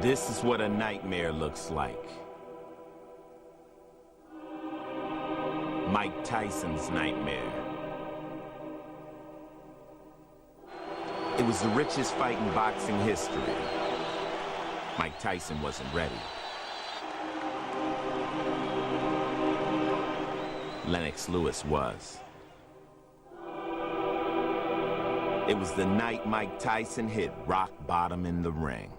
This is what a nightmare looks like. Mike Tyson's nightmare. It was the richest fight in boxing history. Mike Tyson wasn't ready. Lennox Lewis was. It was the night Mike Tyson hit rock bottom in the ring.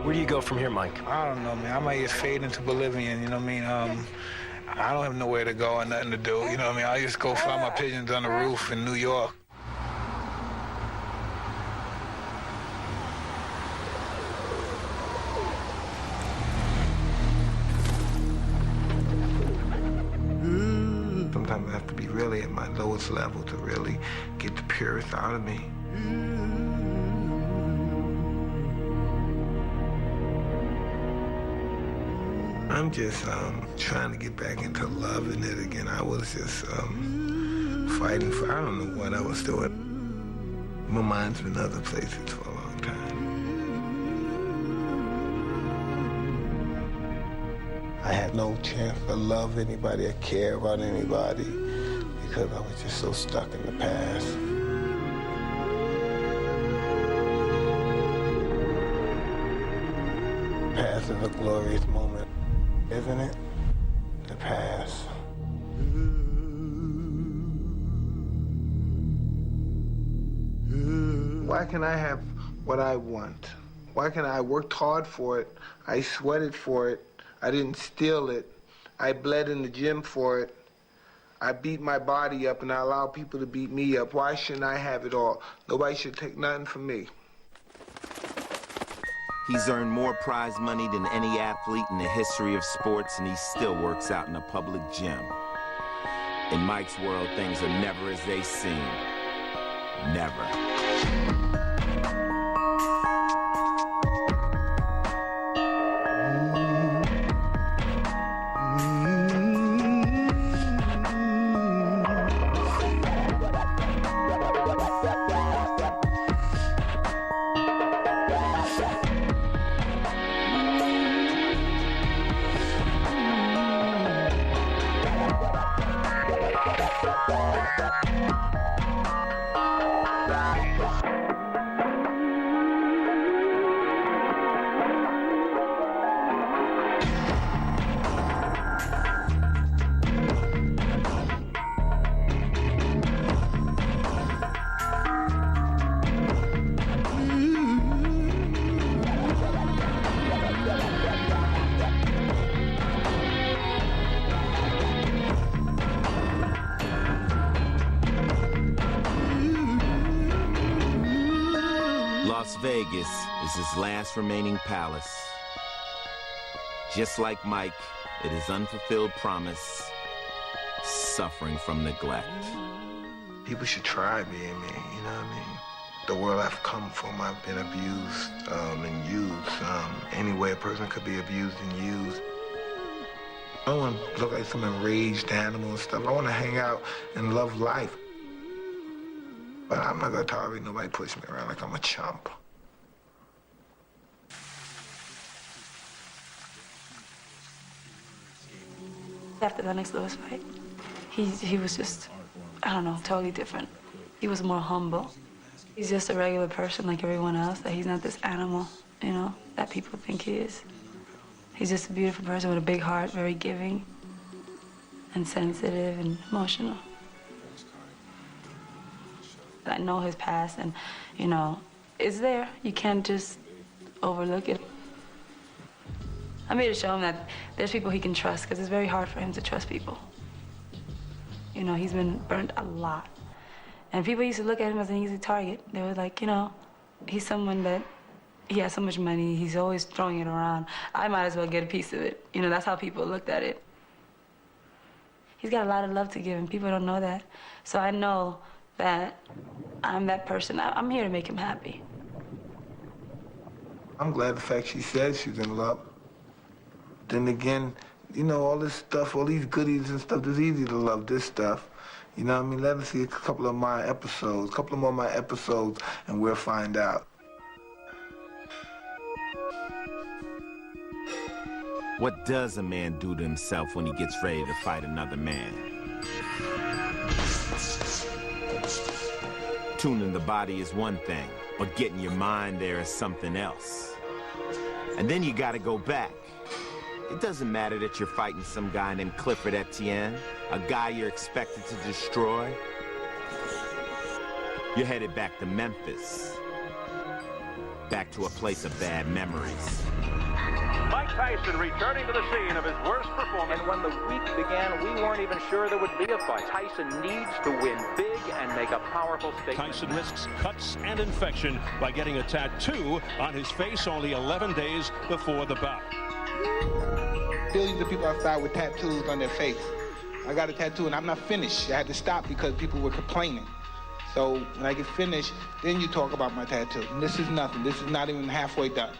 Where do you go from here, Mike? I don't know, man. I might just fade into Bolivian, you know what I mean? I don't have nowhere to go and nothing to do, you know what I mean? I just go fly my pigeons on the roof in New York. Sometimes I have to be really at my lowest level to really get the purest out of me. I'm just trying to get back into loving it again. I was just fighting for, I don't know what I was doing. My mind's been other places for a long time. I had no chance to love anybody or care about anybody because I was just so stuck in the past. Past is a glorious moment, isn't it? The past. Why can't I have what I want? Why can't I worked hard for it? I sweated for it. I didn't steal it. I bled in the gym for it. I beat my body up and I allow people to beat me up. Why shouldn't I have it all? Nobody should take nothing from me. He's earned more prize money than any athlete in the history of sports, and he still works out in a public gym. In Mike's world, things are never as they seem. Never. Las Vegas is his last remaining palace. Just like Mike, it is unfulfilled promise, suffering from neglect. People should try being me, you know what I mean? The world I've come from, I've been abused and used. Any way a person could be abused and used. I don't want to look like some enraged animal and stuff. I want to hang out and love life. But I'm not going to tolerate nobody push me around like I'm a chump. After the Lennox Lewis fight, he was just, I don't know, totally different. He was more humble. He's just a regular person like everyone else, that he's not this animal, you know, that people think he is. He's just a beautiful person with a big heart, very giving and sensitive and emotional. I know his past and, you know, it's there. You can't just overlook it. I'm here to show him that there's people he can trust, because it's very hard for him to trust people. You know, he's been burnt a lot. And people used to look at him as an easy target. They were like, you know, he's someone that he has so much money. He's always throwing it around. I might as well get a piece of it. You know, that's how people looked at it. He's got a lot of love to give, and people don't know that. So I know that I'm that person. I'm here to make him happy. I'm glad the fact she said she's in love. Then again, you know, all this stuff, all these goodies and stuff, it's easy to love this stuff. You know what I mean? Let us see a couple of my episodes, a couple more of my episodes, and we'll find out. What does a man do to himself when he gets ready to fight another man? Tuning the body is one thing, but getting your mind there is something else. And then you gotta go back. It doesn't matter that you're fighting some guy named Clifford Etienne, a guy you're expected to destroy. You're headed back to Memphis. Back to a place of bad memories. Mike Tyson returning to the scene of his worst performance. And when the week began, we weren't even sure there would be a fight. Tyson needs to win big and make a powerful statement. Tyson risks cuts and infection by getting a tattoo on his face only 11 days before the bout. Billions of people outside with tattoos on their face. I got a tattoo and I'm not finished. I had to stop because people were complaining. So when I get finished, then you talk about my tattoo. And this is nothing. This is not even halfway done.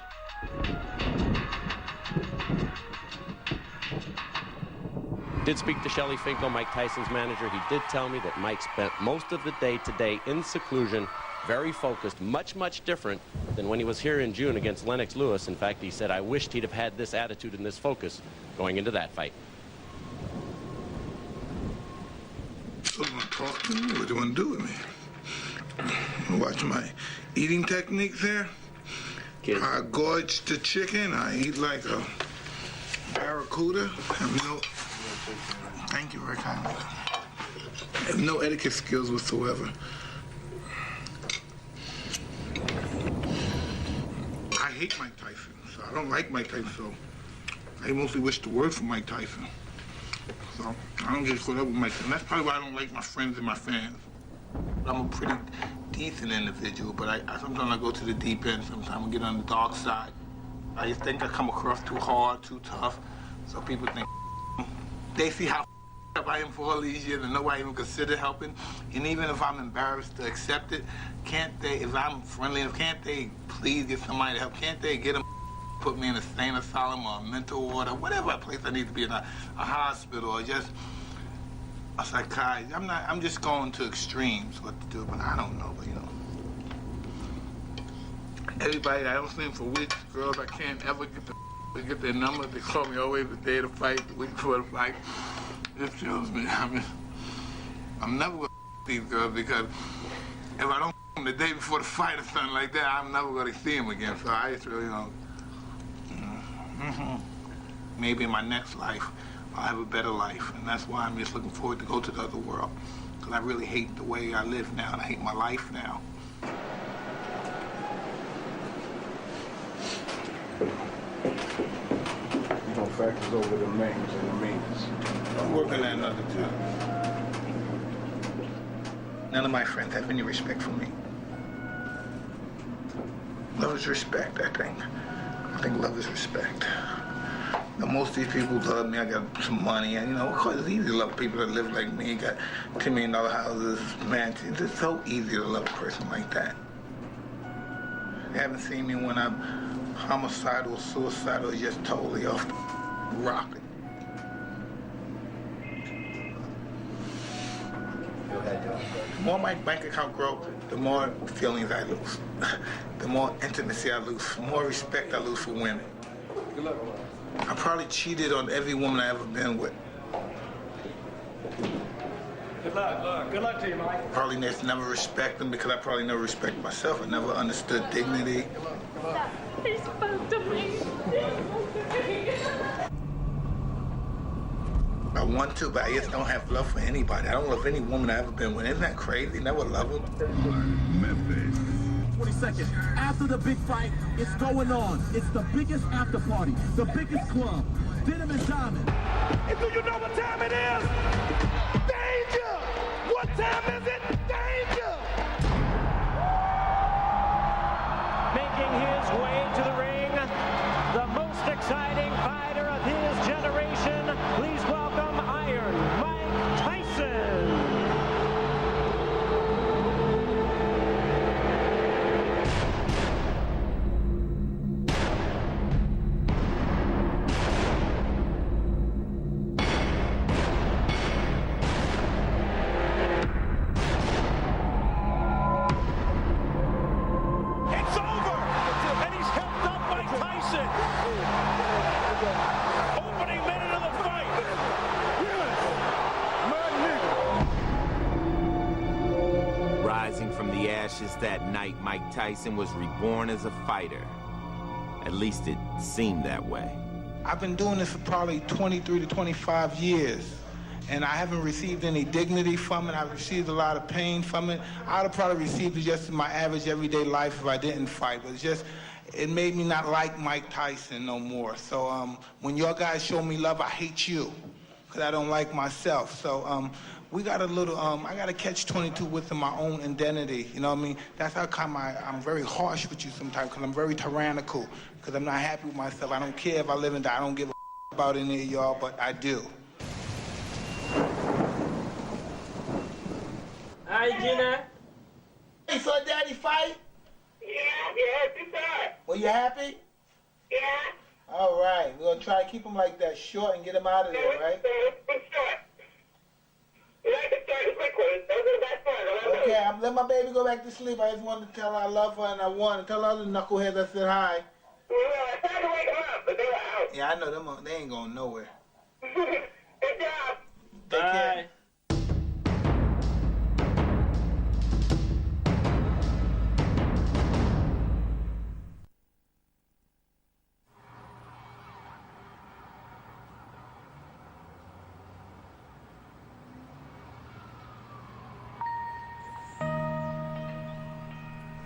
Did speak to Shelly Finkel, Mike Tyson's manager. He did tell me that Mike spent most of the day today in seclusion, very focused, much, much different than when he was here in June against Lennox Lewis. In fact, he said, I wished he'd have had this attitude and this focus going into that fight. You want to talk to me? What do you want to do with me? You watch my eating techniques there? I gorge the chicken. I eat like a barracuda. Thank you very kindly. I have no etiquette skills whatsoever. I hate Mike Tyson, so I don't like Mike Tyson, so I mostly wish the worst for Mike Tyson. So I don't get caught up with Mike Tyson. That's probably why I don't like my friends and my fans. I'm a pretty decent individual, but sometimes I go to the deep end. Sometimes I get on the dark side. I just think I come across too hard, too tough, so people think they see how up I am for all these years and nobody even consider helping. And even if I'm embarrassed to accept it, can't they, if I'm friendly enough, can't they please get somebody to help? Can't they get them, put me in a sane asylum or a mental ward or whatever place I need to be in, a hospital or just a psychiatrist? I'm just going to extremes what to do, but I don't know, but you know. Everybody, I don't seem for weeks, girls, I can't ever get their number. They call me always the day of the fight, the week before the fight. It kills me. I mean, I'm never gonna these girls because if I don't them the day before the fight or something like that, I'm never gonna see them again. So I just really, maybe in my next life, I'll have a better life. And that's why I'm just looking forward to go to the other world. Because I really hate the way I live now, and I hate my life now. You don't factors over the names and the meanings. I'm working at another job. None of my friends have any respect for me. Love is respect, I think. I think love is respect. Now, most of these people love me. I got some money, and of course, it's easy to love people that live like me. Got $10 million houses, mansions. It's so easy to love a person like that. They haven't seen me when I'm homicidal, suicidal, just totally off the rocket. The more my bank account grows, the more feelings I lose. The more intimacy I lose, the more respect I lose for women. I probably cheated on every woman I ever been with. Good luck. Good luck to you, Mike. Probably never respect them because I probably never respect myself. I never understood dignity. He spoke to me. I want to, but I just don't have love for anybody. I don't love any woman I've ever been with. Isn't that crazy? Never love them. Memphis. 20 seconds. After the big fight, it's going on. It's the biggest after party, the biggest club. Denim and Diamond. And do you know what time it is? Danger! What time is it? Danger! making his way to the ring, the most exciting fighter of his generation. Please welcome Iron Mike Tyson. That night, Mike Tyson was reborn as a fighter. At least it seemed that way. I've been doing this for probably 23 to 25 years, and I haven't received any dignity from it. I've received a lot of pain from it. I'd have probably received it just in my average everyday life if I didn't fight, but it made me not like Mike Tyson no more. So when your guys show me love, I hate you, because I don't like myself. So we got a little, I got to catch 22 within my own identity, you know what I mean? That's how come I'm very harsh with you sometimes, because I'm very tyrannical, because I'm not happy with myself. I don't care if I live and die. I don't give a about any of y'all, but I do. Hi, Gina. Hey, saw Daddy fight? Yeah, good time. Were you happy? Yeah. All right, we're going to try to keep him like that, short, and get him out of there, right? Okay, let my baby go back to sleep. I just wanted to tell her I love her and I want to tell other knuckleheads I said hi. Well, I tried to wake them up, but they were out. Yeah, I know them. They ain't going nowhere. Good job. Take care.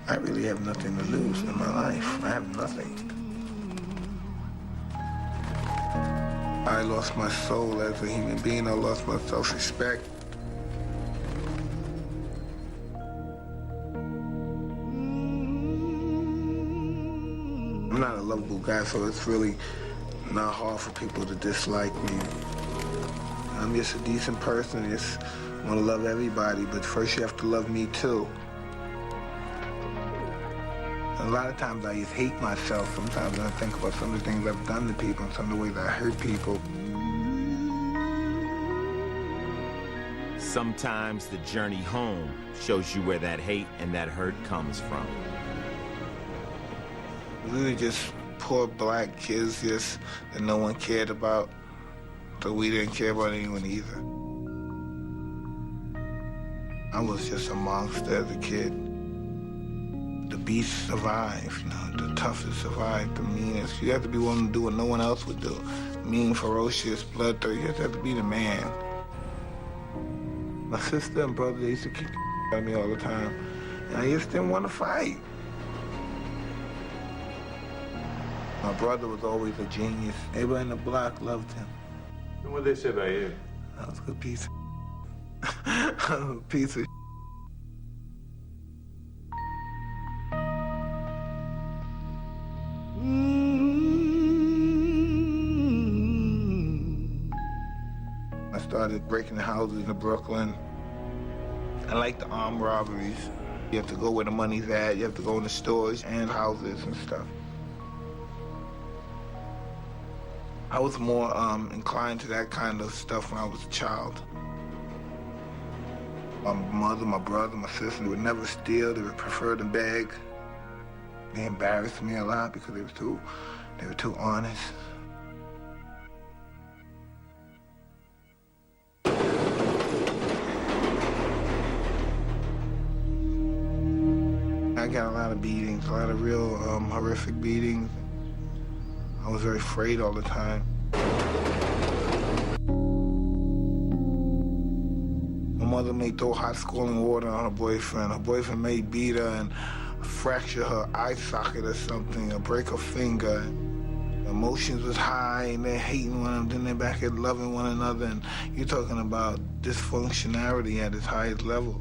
I really have nothing to lose in my life. I have nothing. I lost my soul as a human being. I lost my self-respect. I'm not a lovable guy, so it's really not hard for people to dislike me. I'm just a decent person. I just want to love everybody, but first you have to love me too. A lot of times I just hate myself. Sometimes I think about some of the things I've done to people and some of the ways I hurt people. Sometimes the journey home shows you where that hate and that hurt comes from. We were just poor black kids that no one cared about. So we didn't care about anyone either. I was just a monster as a kid. The beast survived, the toughest survived, the meanest. You have to be willing to do what no one else would do. Mean, ferocious, bloodthirsty, you just have to be the man. My sister and brother, they used to kick the out of me all the time, and I just didn't want to fight. My brother was always a genius. Everybody in the block loved him. And what they say about you? I was a good piece of piece of I started breaking houses in Brooklyn. I like the armed robberies. You have to go where the money's at. You have to go in the stores and houses and stuff. I was more inclined to that kind of stuff when I was a child. My mother, my brother, my sister, they would never steal. They would prefer to beg. They embarrassed me a lot because they were too honest. I got a lot of beatings, a lot of real horrific beatings. I was very afraid all the time. My mother may throw hot scalding water on her boyfriend. Her boyfriend may beat her and fracture her eye socket or something, or break her finger. Emotions was high, and they're hating one another, then they're back at loving one another, and you're talking about dysfunctionality at its highest level.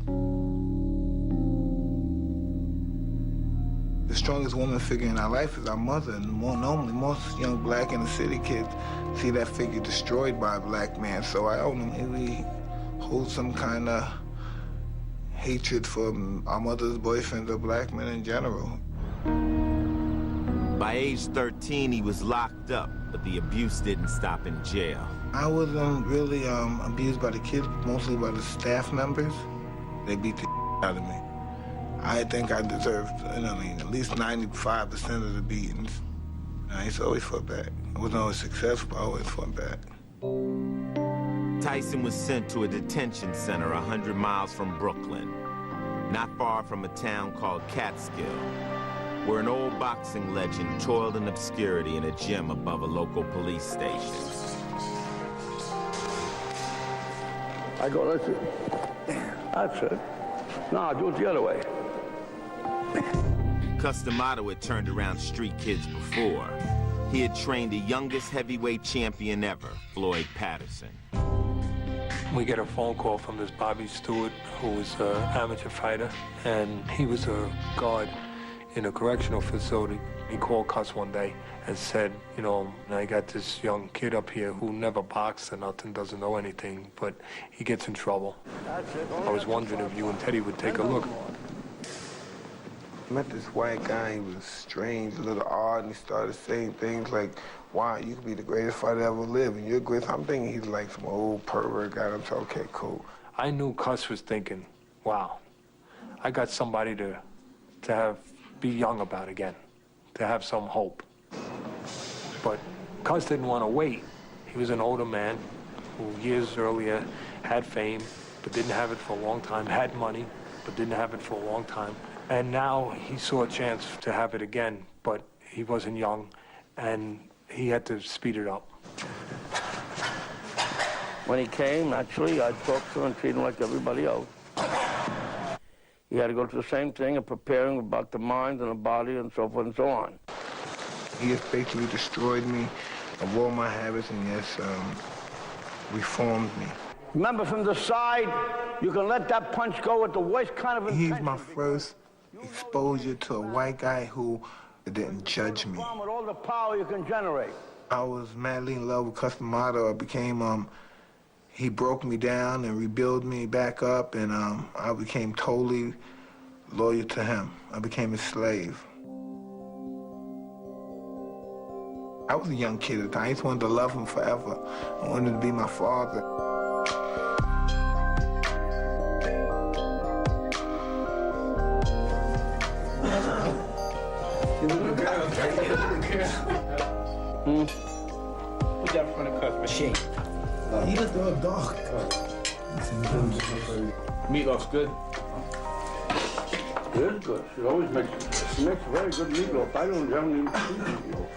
The strongest woman figure in our life is our mother, and normally most young black inner city kids see that figure destroyed by a black man. So I ultimately hold some kind of hatred for our mother's boyfriends or black men in general. By age 13, he was locked up, but the abuse didn't stop in jail. I was really abused by the kids, mostly by the staff members. They beat the out of me. I think I deserved, at least 95% of the beatings. I used to always fought back. I wasn't always successful, I always fought back. Tyson was sent to a detention center 100 miles from Brooklyn, not far from a town called Catskill, where an old boxing legend toiled in obscurity in a gym above a local police station. I go, that's it. That's it. No, do it the other way. Customato had turned around street kids before. He had trained the youngest heavyweight champion ever, Floyd Patterson. We get a phone call from this Bobby Stewart, who was an amateur fighter, and he was a guard in a correctional facility. He called Cuss one day and said, I got this young kid up here who never boxed or nothing, doesn't know anything, but he gets in trouble. I was wondering if you and Teddy would take a look. I met this white guy, he was strange, a little odd, and he started saying things like, wow, you could be the greatest fighter ever lived, and you're great. I'm thinking he's like some old pervert guy. I'm saying, okay, cool. I knew Cuss was thinking, wow, I got somebody to be young about again, to have some hope. But Cuss didn't want to wait. He was an older man who years earlier had fame, but didn't have it for a long time, had money, but didn't have it for a long time. And now he saw a chance to have it again, but he wasn't young, and he had to speed it up. When he came, naturally, I talked to him and treated him like everybody else. He had to go through the same thing of preparing about the mind and the body and so forth and so on. He has basically destroyed me of all my habits and, yes, reformed me. Remember, from the side, you can let that punch go with the worst kind of intention. He's my first exposure to a white guy who didn't judge me. With all the power you can generate. I was madly in love with Customato. I became, he broke me down and rebuilt me back up, and I became totally loyal to him. I became his slave. I was a young kid at the time. I just wanted to love him forever. I wanted to be my father. Put that front of cuff machine. He was the dog. Meat looks good. Good, good. She always makes very good meatloaf. I don't generally eat meatloaf.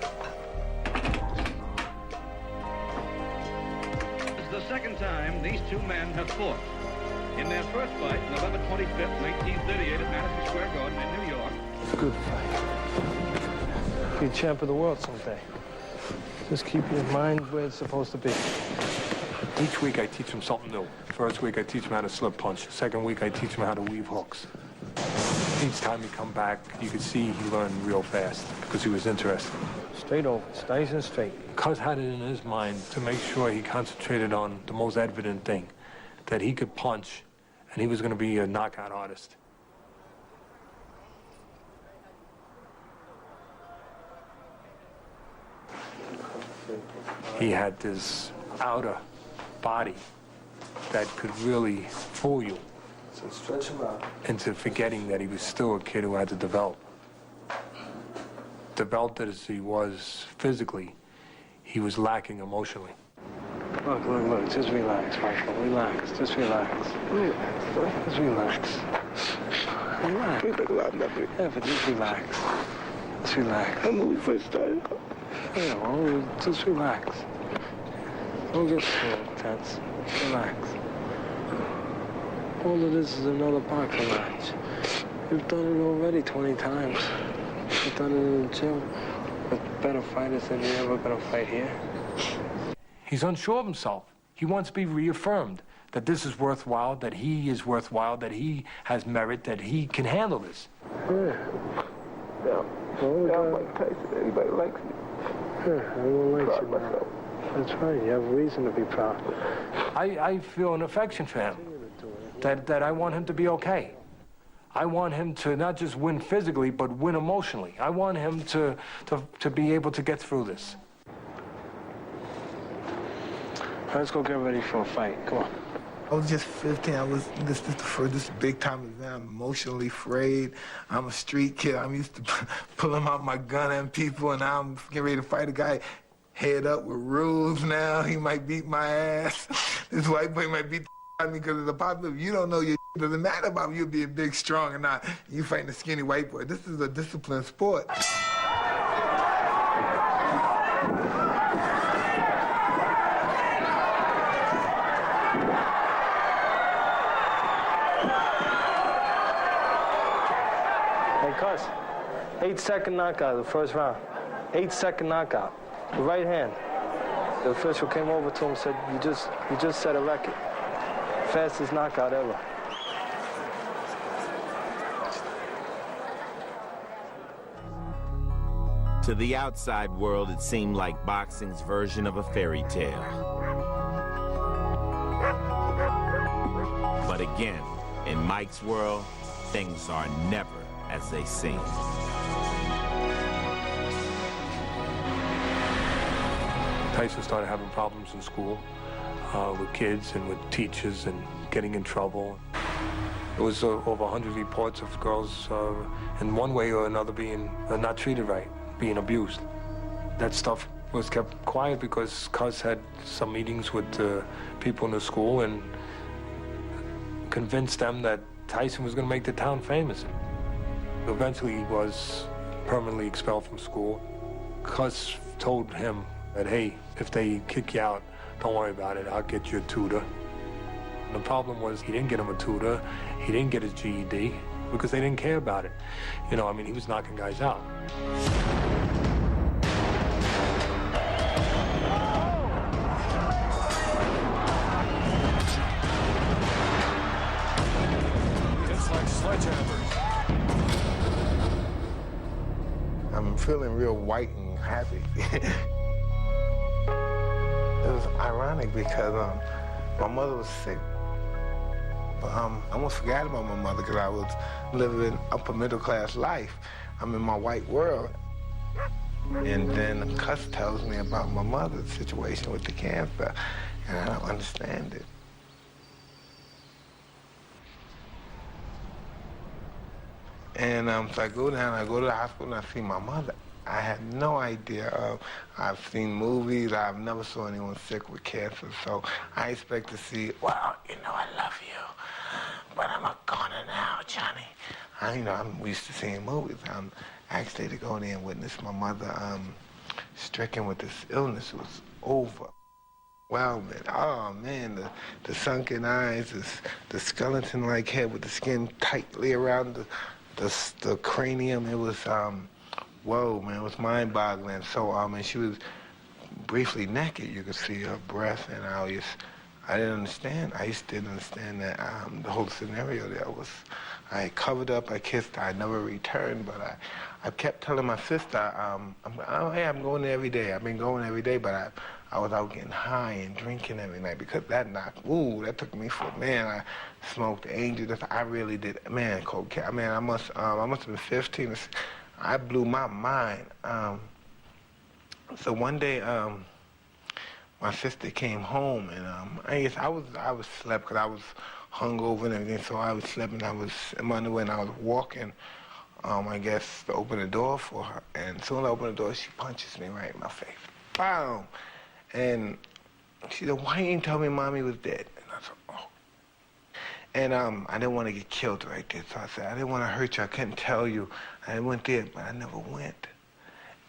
It's the second time these two men have fought. In their first fight, November 25th, 1938, at Madison Square Garden in New York. It's a good fight. Be champ of the world someday. Just keep your mind where it's supposed to be. Each week I teach him something new. First week I teach him how to slip punch. Second week I teach him how to weave hooks. Each time he come back, you could see he learned real fast because he was interested. Straight over, nice and straight. Cuz had it in his mind to make sure he concentrated on the most evident thing, that he could punch, and he was going to be a knockout artist. He had this outer body that could really fool you. So stretch him out. Into forgetting that he was still a kid who had to develop. Developed as he was physically, he was lacking emotionally. Look, just relax, Michael, relax, just relax. Just relax. Relax. Yeah, but just relax. Just relax. When we first started. Yeah, well, just relax. Don't get so tense. Relax. All of this is another boxing match. You've done it already 20 times. You've done it in the gym with better fighters than you're ever gonna fight here. He's unsure of himself. He wants to be reaffirmed that this is worthwhile, that he is worthwhile, that he has merit, that he can handle this. Yeah. I'm Mike Tyson. Everybody likes me. Yeah, everyone likes you, man. Myself. That's right. You have a reason to be proud. I feel an affection for him, that I want him to be okay. I want him to not just win physically, but win emotionally. I want him to be able to get through this. Let's go get ready for a fight. Come on. I was just 15. This is the first big time event. I'm emotionally afraid. I'm a street kid. I'm used to pulling out my gun at people, and now I'm getting ready to fight a guy head up with rules now. He might beat my ass. This white boy might beat the out of me because of the popular. You don't know your it doesn't matter about you being big, strong, or not. You fighting a skinny white boy. This is a disciplined sport. Hey, Cuz, 8-second knockout, the first round. 8-second knockout. The right hand. The official came over to him and said, you just set a record. Fastest knockout ever. To the outside world, it seemed like boxing's version of a fairy tale. But again, in Mike's world, things are never as they seem. Tyson started having problems in school with kids and with teachers and getting in trouble. There was over 100 reports of girls in one way or another being not treated right, being abused. That stuff was kept quiet because Cuz had some meetings with people in the school and convinced them that Tyson was going to make the town famous. Eventually, he was permanently expelled from school. Cuz told him that, hey, if they kick you out, don't worry about it, I'll get you a tutor. And the problem was he didn't get him a tutor, he didn't get his GED, because they didn't care about it. You know, I mean, he was knocking guys out. It's like sledgehammers. I'm feeling real white and happy. It was ironic because my mother was sick. I almost forgot about my mother because I was living upper middle class life. I'm in my white world. And then Cuz tells me about my mother's situation with the cancer, and I don't understand it. And so I go down, I go to the hospital, and I see my mother. I had no idea. I've seen movies. I've never saw anyone sick with cancer. So I expect to see, well, you know, I love you, but I'm a goner now, Johnny. I'm used to seeing movies. I'm actually to go in there and witness my mother stricken with this illness. It was over. Wow, man. Oh, man, the sunken eyes, the skeleton-like head with the skin tightly around the cranium. It was, whoa, man, it was mind-boggling. So, and she was briefly naked. You could see her breast, and I didn't understand. I just didn't understand that the whole scenario there was, I covered up, I kissed her, I never returned, but I kept telling my sister, hey, I'm going there every day. I've been going every day, but I was out getting high and drinking every night because that that took me for, man, I smoked Angel Dust. I really did, man, cocaine. Man, I must have been 15. I blew my mind. So one day, my sister came home, and I guess I was slept because I was hungover and everything. So I was sleeping. I was in my underwear, and I was walking. I guess to open the door for her, and as soon as I open the door, she punches me right in my face. Boom! And she said, "Why you didn't tell me Mommy was dead?" And I said, "Oh." And I didn't want to get killed right there, so I said, "I didn't want to hurt you. I couldn't tell you. I went there, but I never went."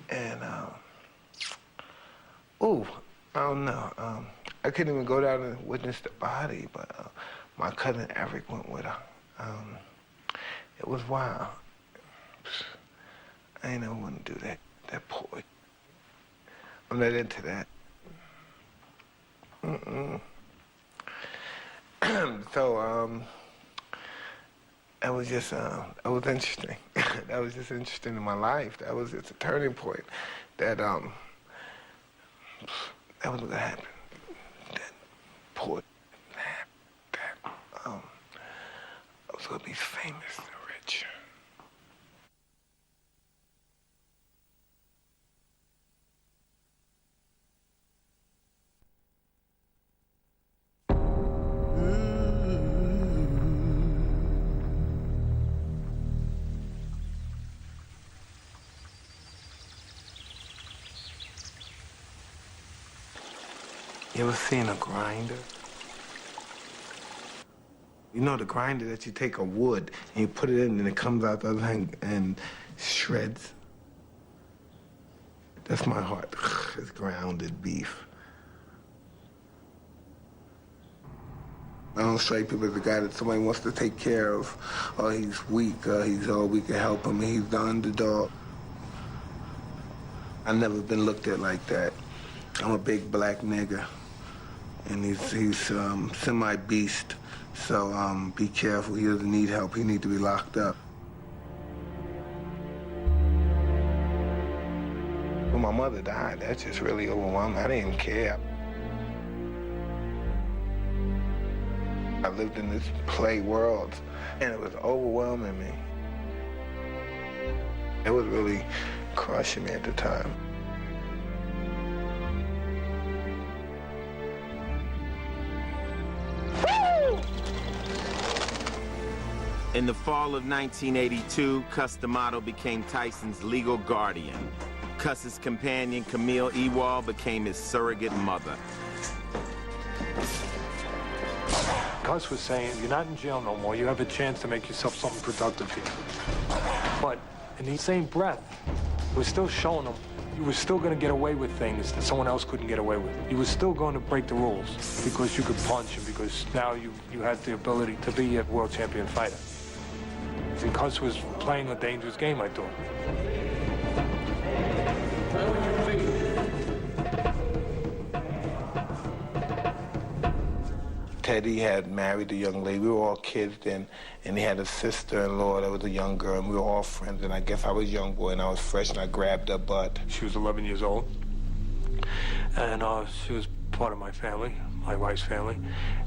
And I don't know. I couldn't even go down and witness the body, but my cousin Eric went with her. It was wild. I ain't never want to do that. That poor. I'm not into that. So, it was just, it was interesting. that was just interesting in my life. That was just a turning point. That was what happened. That poor that I was gonna be famous and rich. You ever seen a grinder? You know the grinder that you take a wood and you put it in and it comes out the other thing and shreds? That's my heart. It's grounded beef. I don't strike people as the guy that somebody wants to take care of, or he's weak, or he's all we can help him, he's the underdog. I've never been looked at like that. I'm a big black nigga. And he's semi-beast, so be careful. He doesn't need help. He needs to be locked up. When my mother died, that just really overwhelmed me. I didn't even care. I lived in this play world, and it was overwhelming me. It was really crushing me at the time. In the fall of 1982, Cus D'Amato became Tyson's legal guardian. Cus's companion, Camille Ewald, became his surrogate mother. Cus was saying, you're not in jail no more. You have a chance to make yourself something productive here. But in the same breath, we're still showing them you were still going to get away with things that someone else couldn't get away with. You were still going to break the rules because you could punch and because now you had the ability to be a world champion fighter. And Cus was playing a dangerous game, I thought. Teddy had married a young lady. We were all kids then, and he had a sister-in-law that was a young girl, and we were all friends, and I guess I was a young boy, and I was fresh, and I grabbed her butt. She was 11 years old, and she was part of my family, my wife's family,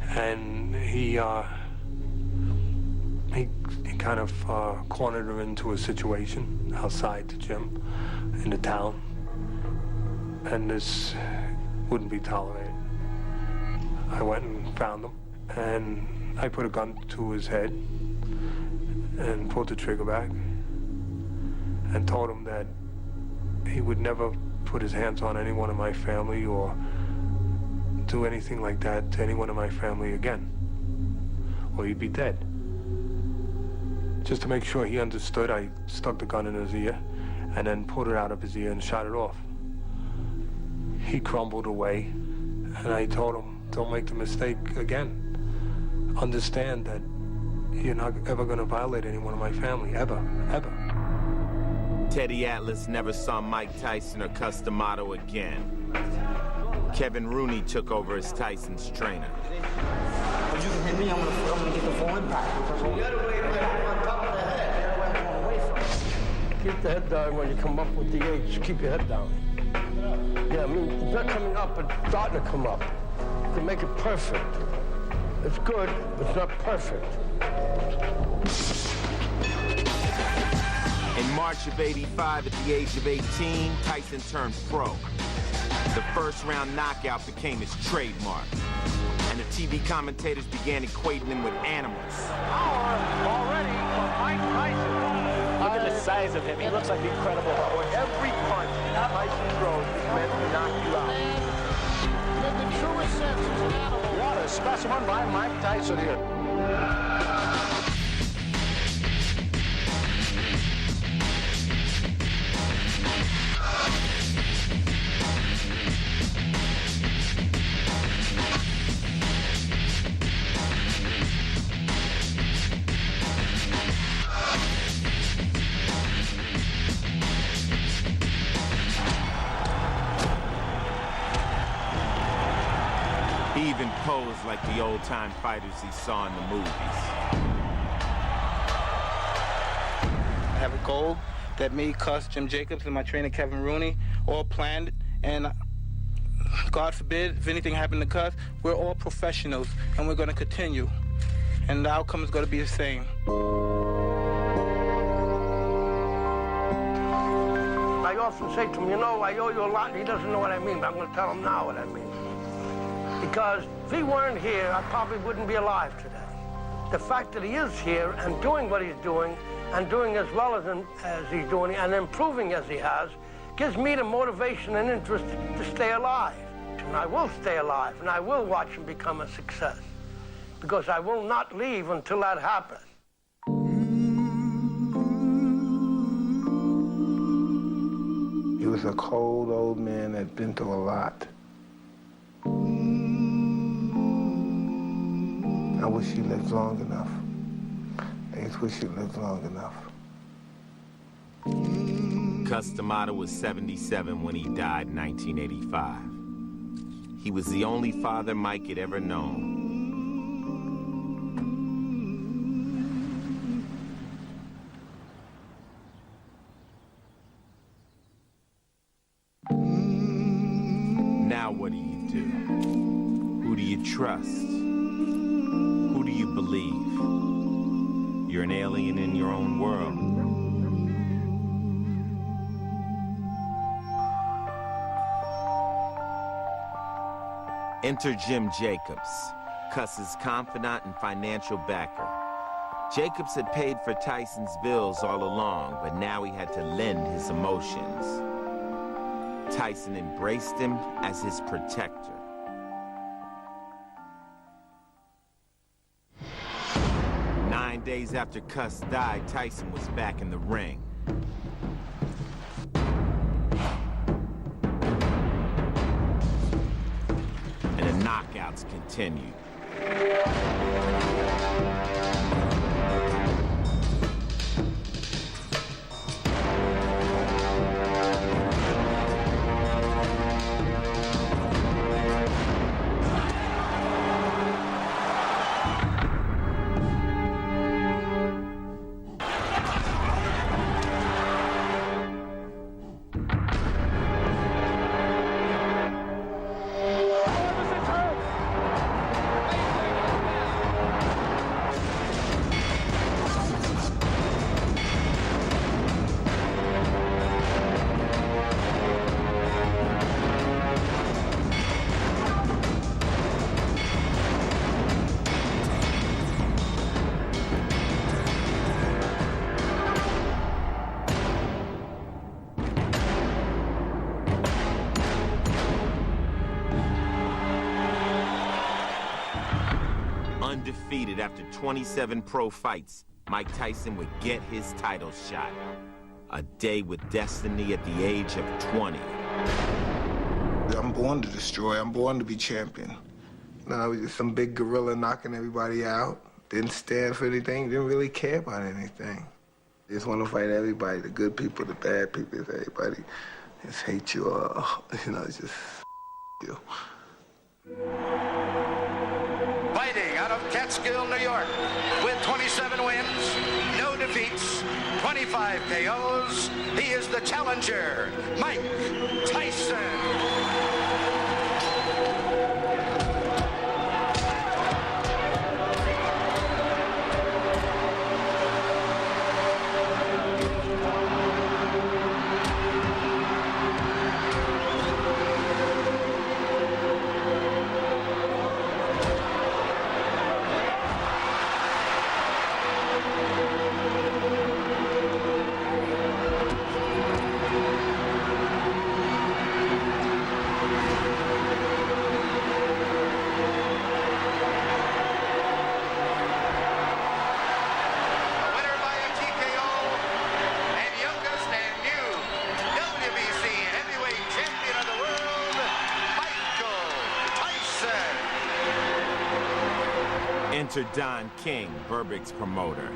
and he kind of cornered her into a situation outside the gym in the town, and this wouldn't be tolerated. I went and found him, and I put a gun to his head and pulled the trigger back and told him that he would never put his hands on anyone in my family or do anything like that to anyone in my family again, or he'd be dead. Just to make sure he understood, I stuck the gun in his ear and then pulled it out of his ear and shot it off. He crumbled away, and I told him, don't make the mistake again. Understand that you're not ever going to violate anyone in my family, ever, ever. Teddy Atlas never saw Mike Tyson or Cus D'Amato again. Kevin Rooney took over as Tyson's trainer. If you can hit me, I'm gonna get the full impact. You gotta wait on top of the head. Where I'm going away from. Keep the head down when you come up with the H. Keep your head down. Yeah, I mean, it's not coming up, it's starting to come up. You can make it perfect. It's good, but it's not perfect. In March of '85, at the age of 18, Tyson turned pro. The first-round knockout became his trademark, and the TV commentators began equating him with animals. Already for Mike Tyson. Look at the size of him. He looks like incredible. Every punch Tyson throws is meant to knock you out. In the truest sense, he's an animal. What a specimen by Mike Tyson here. He even posed like the old-time fighters he saw in the movies. have a goal that me, Cuss, Jim Jacobs, and my trainer Kevin Rooney all planned, and God forbid, if anything happened to Cuss, we're all professionals, and we're going to continue. And the outcome is going to be the same. I often say to him, you know, I owe you a lot. He doesn't know what I mean, but I'm going to tell him now what I mean. Because if he weren't here, I probably wouldn't be alive today. The fact that he is here and doing what he's doing, and doing as well as he's doing, and improving as he has, gives me the motivation and interest to stay alive. And I will stay alive, and I will watch him become a success. Because I will not leave until that happens. He was a cold old man that'd been through a lot. I wish he lived long enough. I just wish he lived long enough. Cus D'Amato was 77 when he died in 1985. He was the only father Mike had ever known. Now what do you do? Who do you trust? Who do you believe? You're an alien in your own world. Enter Jim Jacobs, Cuss's confidant and financial backer. Jacobs had paid for Tyson's bills all along, but now he had to lend his emotions. Tyson embraced him as his protector. Nine days after Cuss died, Tyson was back in the ring. And the knockouts continued. Undefeated after 27 pro fights, Mike Tyson would get his title shot. A day with destiny at the age of 20. I'm born to destroy. I'm born to be champion. No, I was just some big gorilla knocking everybody out. Didn't stand for anything. Didn't really care about anything. Just want to fight everybody, the good people, the bad people, everybody. Just hate you all. You know, it's just you. Fighting out of Catskill, New York, with 27 wins, no defeats, 25 KOs, he is the challenger, Mike Tyson. Enter Don King, Berbick's promoter.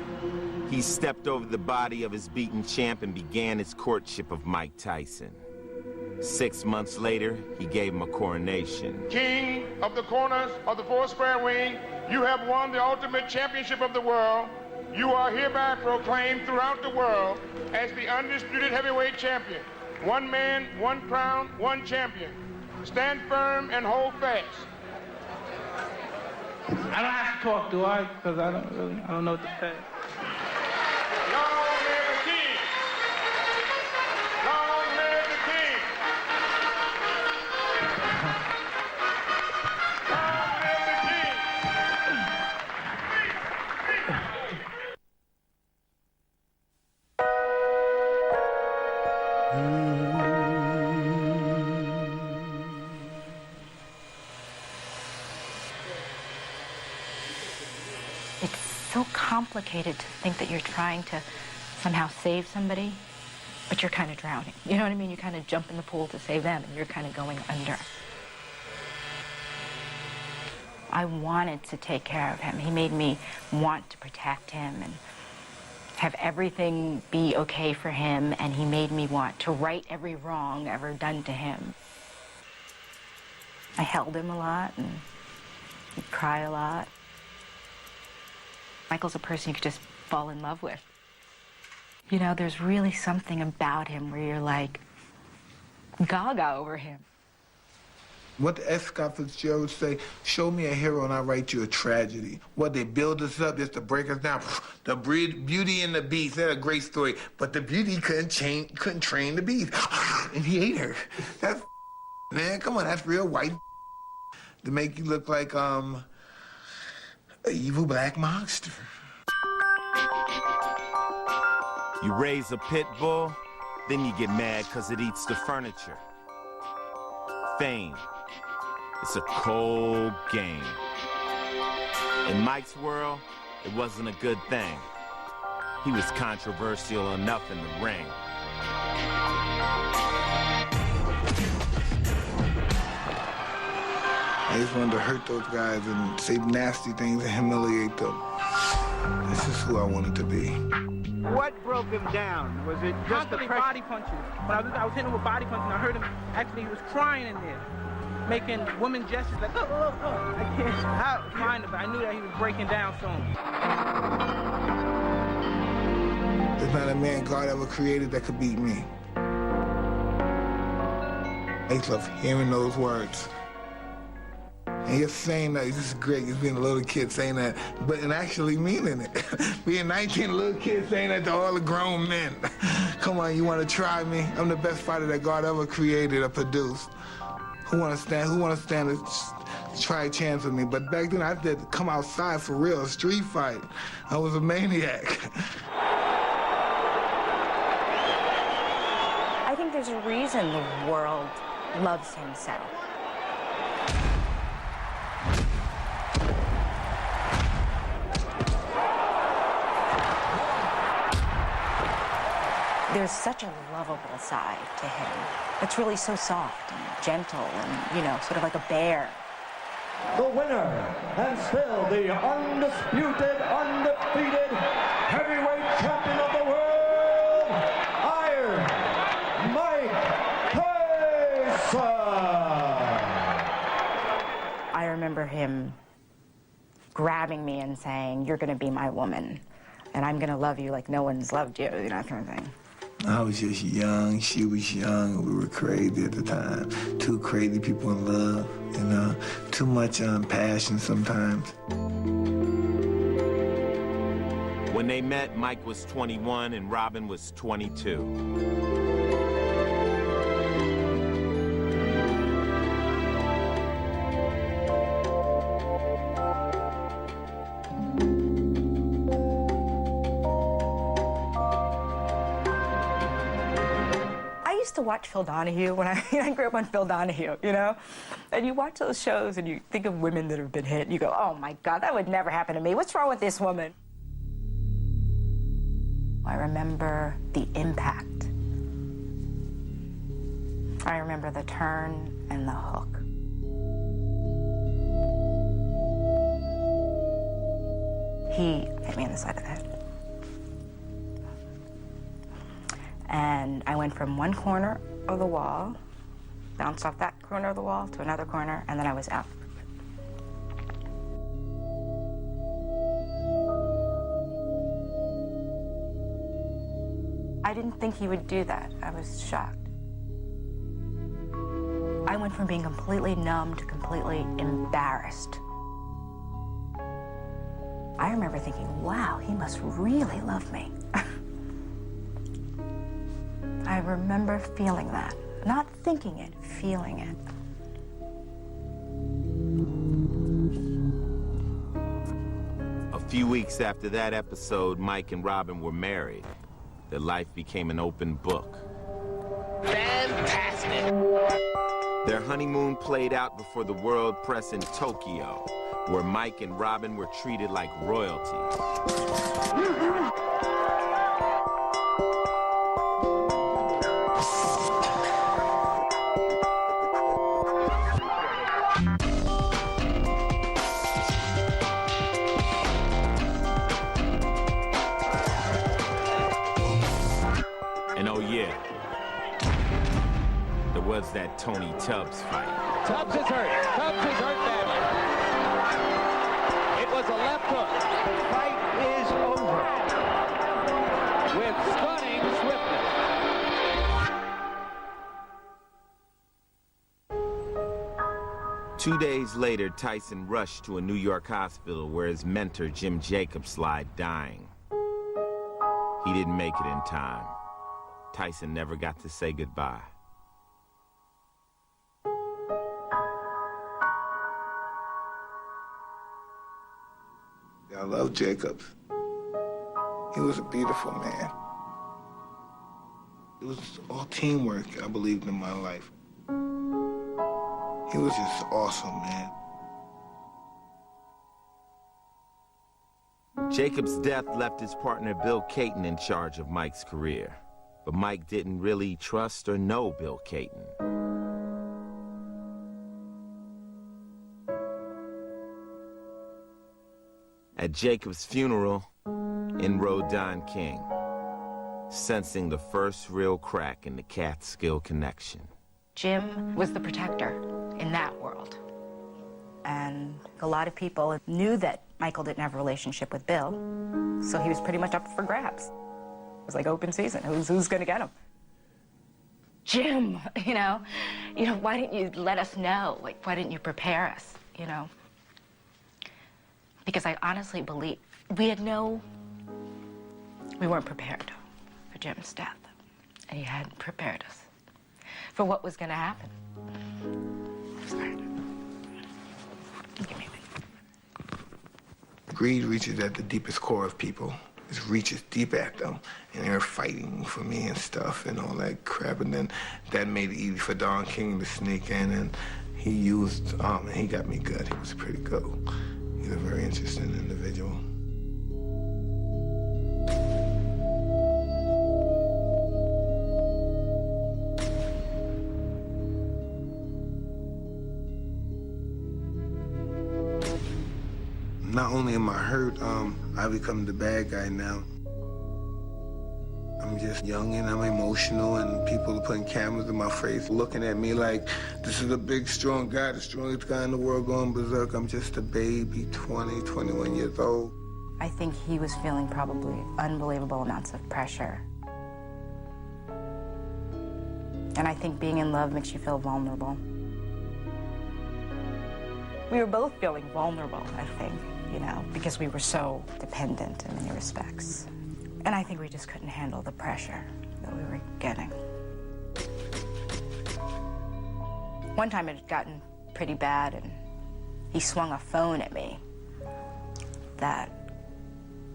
He stepped over the body of his beaten champ and began his courtship of Mike Tyson. 6 months later, he gave him a coronation. King of the corners of the 4 square ring, you have won the ultimate championship of the world. you are hereby proclaimed throughout the world as the undisputed heavyweight champion. One man, one crown, one champion. Stand firm and hold fast. I don't have to talk, do I? Because I don't know what to say. Long live the king! Long live the king! Long live the king! It's so complicated to think that you're trying to somehow save somebody, but you're kind of drowning. You know what I mean? You kind of jump in the pool to save them, and you're kind of going under. I wanted to take care of him. He made me want to protect him and have everything be okay for him, and he made me want to right every wrong ever done to him. I held him a lot, and he'd cry a lot. Michael's a person you could just fall in love with. You know, there's really something about him where you're like gaga over him. What the F. Scott Fitzgerald would say, show me a hero and I'll write you a tragedy. What, they build us up just to break us down. The Beauty and the Beast, that's a great story. But the beauty couldn't train the beast. And he ate her. That's man, come on, that's real white to make you look like, an evil black monster. You raise a pit bull, then you get mad because it eats the furniture. Fame. It's a cold game. In Mike's world, it wasn't a good thing. He was controversial enough in the ring. I just wanted to hurt those guys and say nasty things and humiliate them. This is who I wanted to be. What broke him down? Was it just the pressure? Body punches. When I was hitting him with body punches, and I heard him, actually he was crying in there, making woman gestures like, oh. I can't find him, but I knew that he was breaking down soon. There's not a man God ever created that could beat me. I just love hearing those words. And you're saying that, this is great, just being a little kid saying that, but and actually meaning it. Being 19, a little kid saying that to all the grown men. Come on, you want to try me? I'm the best fighter that God ever created or produced. Who want to stand and try a chance with me? But back then, I had to come outside for real, a street fight. I was a maniac. I think there's a reason the world loves him so. There's such a lovable side to him. It's really so soft and gentle and, you know, sort of like a bear. The winner, and still the undisputed, undefeated heavyweight champion of the world, Iron Mike Tyson! I remember him grabbing me and saying, "You're gonna be my woman, and I'm gonna love you like no one's loved you," you know, that kind of thing. I was just young, she was young, we were crazy at the time. Two crazy people in love, you know, too much passion sometimes. When they met, Mike was 21 and Robin was 22. To watch Phil Donahue when I grew up on Phil Donahue, you know? And you watch those shows and you think of women that have been hit and you go, oh my God, that would never happen to me. What's wrong with this woman? I remember the impact. I remember the turn and the hook. He hit me in the side of the head. And I went from one corner of the wall, bounced off that corner of the wall to another corner, and then I was out. didn't think he would do that. I was shocked. I went from being completely numb to completely embarrassed. I remember thinking, wow, he must really love me. I remember feeling that. Not thinking it, feeling it. A few weeks after that episode, Mike and Robin were married. Their life became an open book. Fantastic! Their honeymoon played out before the world press in Tokyo, where Mike and Robin were treated like royalty. And oh yeah, there was that Tony Tubbs fight. Tubbs is hurt. Tubbs is hurt badly. It was a left hook. The fight is over. With stunning swiftness. 2 days later, Tyson rushed to a New York hospital where his mentor, Jim Jacobs, lied dying. He didn't make it in time. Tyson never got to say goodbye. I love Jacobs. He was a beautiful man. It was all teamwork, I believed, in my life. He was just awesome, man. Jacobs' death left his partner Bill Caton in charge of Mike's career. But Mike didn't really trust or know Bill Caton. At Jacobs' funeral, in rode Don King, sensing the first real crack in the Catskill connection. Jim was the protector in that world. And a lot of people knew that Michael didn't have a relationship with Bill, so he was pretty much up for grabs. It was like open season. Who's gonna get him? Jim, you know, why didn't you let us know? Like, why didn't you prepare us, you know? Because I honestly believe we weren't prepared for Jim's death. And he hadn't prepared us for what was gonna happen. Sorry. Give me a minute. Greed reaches at the deepest core of people. It reaches deep at them, and they're fighting for me and stuff and all that crap. And then that made it easy for Don King to sneak in, and he used, and he got me good. He was pretty good. He's a very interesting individual. Not only am I hurt, I become the bad guy now. I'm just young and I'm emotional, and people are putting cameras in my face looking at me like this is a big, strong guy, the strongest guy in the world going berserk. I'm just a baby, 20, 21 years old. I think he was feeling probably unbelievable amounts of pressure. And I think being in love makes you feel vulnerable. We were both feeling vulnerable, I think, you know, because we were so dependent in many respects. And I think we just couldn't handle the pressure that we were getting. One time it had gotten pretty bad, and he swung a phone at me that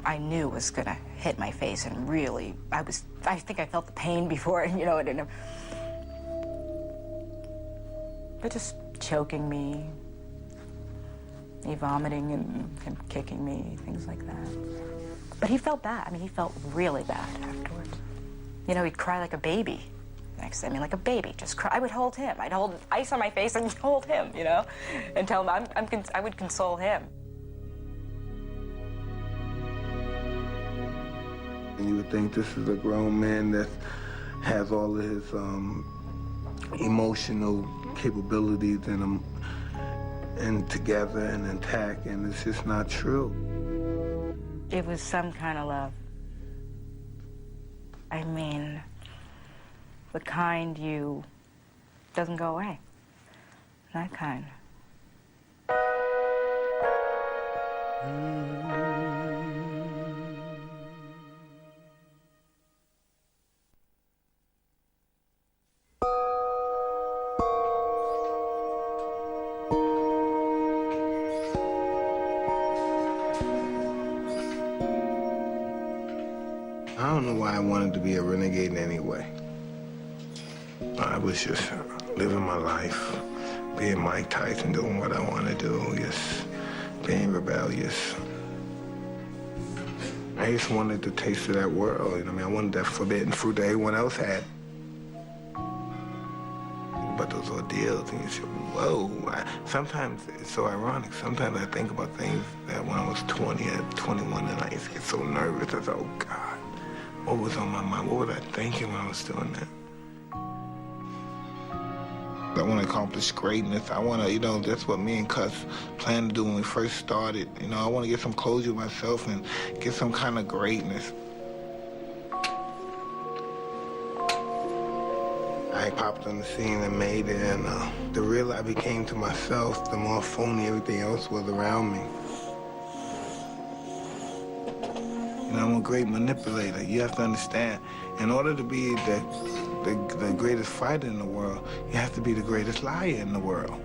I knew was gonna hit my face, and really, I think I felt the pain before, you know, but just choking me, he vomiting and him kicking me, things like that. But he felt bad. I mean, he felt really bad afterwards. You know, he'd cry like a baby. Like a baby, just cry. I would hold him. I'd hold ice on my face and hold him, you know, and tell him I would console him. And you would think this is a grown man that has all of his emotional capabilities in him and together and intact, and it's just not true. It was some kind of love. I mean, the kind you doesn't go away. That kind. I don't know why I wanted to be a renegade anyway. I was just living my life, being Mike Tyson, doing what I want to do, just being rebellious. I just wanted the taste of that world, you know what I mean? I wanted that forbidden fruit that everyone else had. But those ordeals, and you say, whoa. Sometimes it's so ironic. Sometimes I think about things that when I was 20 or 21 and I used to get so nervous. I thought, oh God, what was on my mind? What was I thinking when I was doing that? I want to accomplish greatness. I want to, you know, that's what me and Cuss planned to do when we first started. You know, I want to get some closure with myself and get some kind of greatness. I popped on the scene and made it, and the realer I became to myself, the more phony everything else was around me. You know, I'm a great manipulator. You have to understand, in order to be the greatest fighter in the world, you have to be the greatest liar in the world.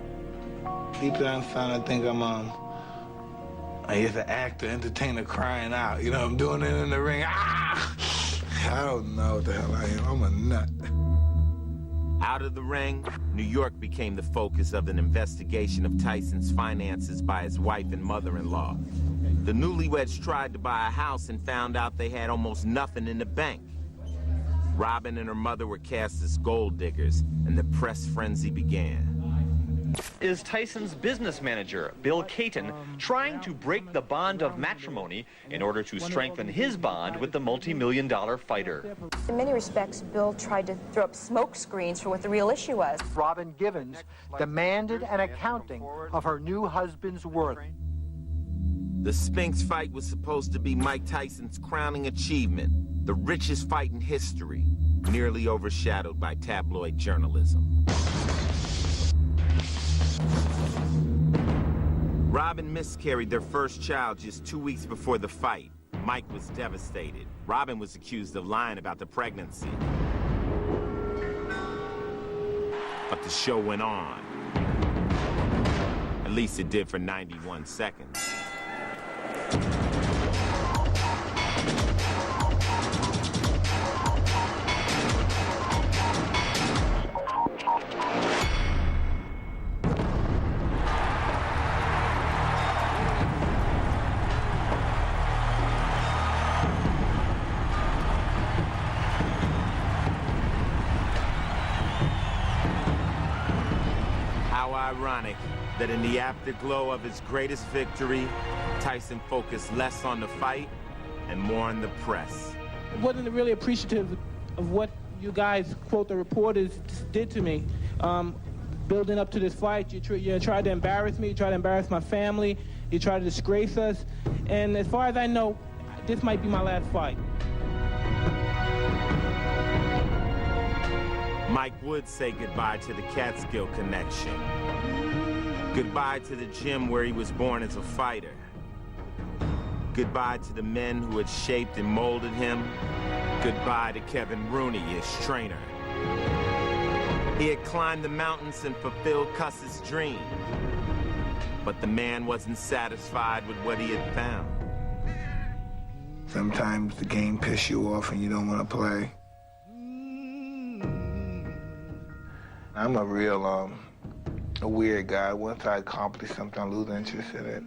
Deep down inside, I think I'm just an actor, entertainer crying out. You know, I'm doing it in the ring. Ah! I don't know what the hell I am. I'm a nut. Out of the ring, New York became the focus of an investigation of Tyson's finances by his wife and mother-in-law. The newlyweds tried to buy a house and found out they had almost nothing in the bank. Robin and her mother were cast as gold diggers, and the press frenzy began. Is Tyson's business manager, Bill Caton, trying to break the bond of matrimony in order to strengthen his bond with the multi-million-dollar fighter? In many respects, Bill tried to throw up smoke screens for what the real issue was. Robin Givens demanded an accounting of her new husband's worth. The Spinks fight was supposed to be Mike Tyson's crowning achievement, the richest fight in history, nearly overshadowed by tabloid journalism. Robin miscarried their first child just 2 weeks before the fight. Mike was devastated. Robin was accused of lying about the pregnancy. But the show went on. At least it did for 91 seconds. Ironic that in the afterglow of his greatest victory, Tyson focused less on the fight and more on the press. I wasn't really appreciative of what you guys, quote, the reporters did to me. Building up to this fight, you tried to embarrass me, you tried to embarrass my family, you tried to disgrace us. And as far as I know, this might be my last fight. Mike would say goodbye to the Catskill connection. Goodbye to the gym where he was born as a fighter. Goodbye to the men who had shaped and molded him. Goodbye to Kevin Rooney, his trainer. He had climbed the mountains and fulfilled Cuss's dream. But the man wasn't satisfied with what he had found. Sometimes the game pisses you off and you don't want to play. I'm a real, a weird guy. Once I accomplish something, I lose interest in it.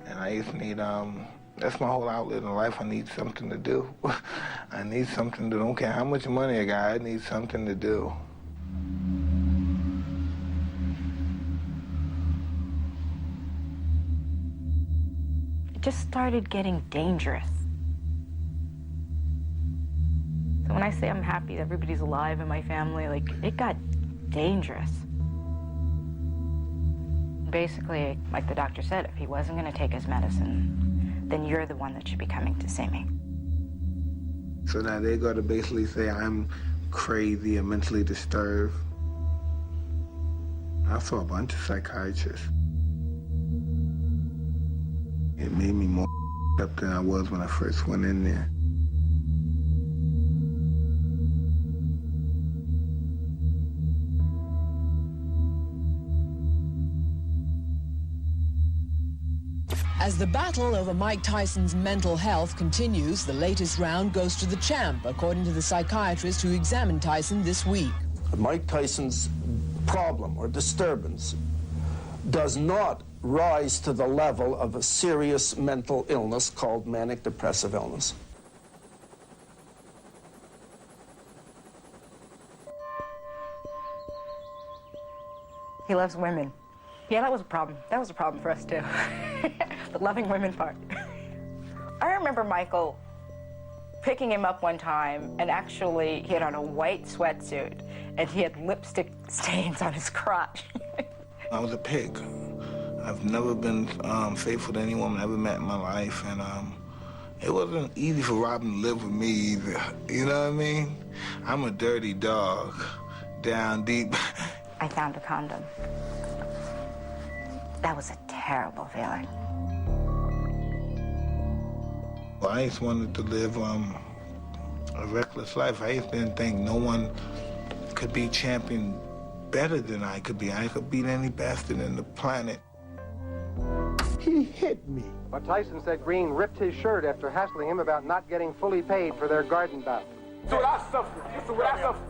And I just need, that's my whole outlet in life. I need something to do. I need something to, don't care how much money I got, I need something to do. It just started getting dangerous. So when I say I'm happy that everybody's alive in my family, like, it got dangerous. Basically, like the doctor said, if he wasn't going to take his medicine, then you're the one that should be coming to see me. So now they're going to basically say I'm crazy and mentally disturbed. I saw a bunch of psychiatrists. It made me more up than I was when I first went in there. As the battle over Mike Tyson's mental health continues, the latest round goes to the champ, according to the psychiatrist who examined Tyson this week. Mike Tyson's problem or disturbance does not rise to the level of a serious mental illness called manic depressive illness. He loves women. Yeah, that was a problem. That was a problem for us, too. The loving women part. I remember Michael picking him up one time, and actually he had on a white sweatsuit, and he had lipstick stains on his crotch. I was a pig. I've never been faithful to any woman I ever met in my life, and it wasn't easy for Robin to live with me either. You know what I mean? I'm a dirty dog, down deep. I found a condom. That was a terrible feeling. Well, I just wanted to live a reckless life. I just didn't think no one could be champion better than I could be. I could beat any bastard in the planet. He hit me. But Tyson said Green ripped his shirt after hassling him about not getting fully paid for their garden bout. This is what I suffered. This is what I suffered.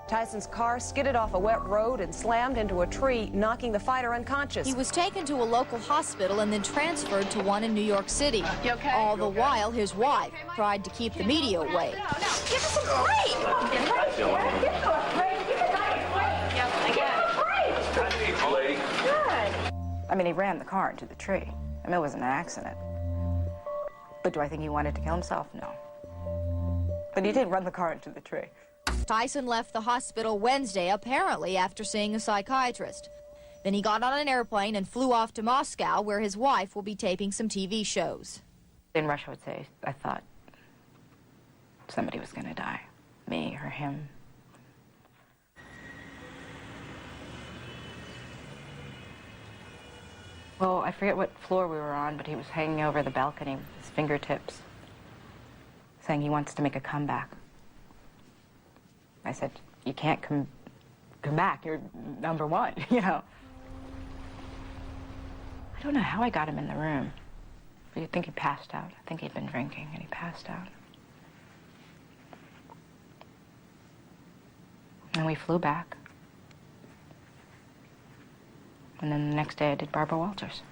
Tyson's car skidded off a wet road and slammed into a tree, knocking the fighter unconscious. He was taken to a local hospital and then transferred to one in New York City. You okay? All the while, his wife tried to keep the media away. No, give us a break! Give us a break! Give us a break! Give us a break! Good. I mean, he ran the car into the tree. I mean, it wasn't an accident. But do I think he wanted to kill himself? No. But he did run the car into the tree. Tyson left the hospital Wednesday, apparently after seeing a psychiatrist. Then he got on an airplane and flew off to Moscow, where his wife will be taping some TV shows. In Russia, I would say, I thought somebody was going to die. Me or him. Well, I forget what floor we were on, but he was hanging over the balcony with his fingertips, saying he wants to make a comeback. I said, you can't come back. You're number one, you know. I don't know how I got him in the room. But you'd think he passed out. I think he'd been drinking and he passed out. And we flew back. And then the next day I did Barbara Walters.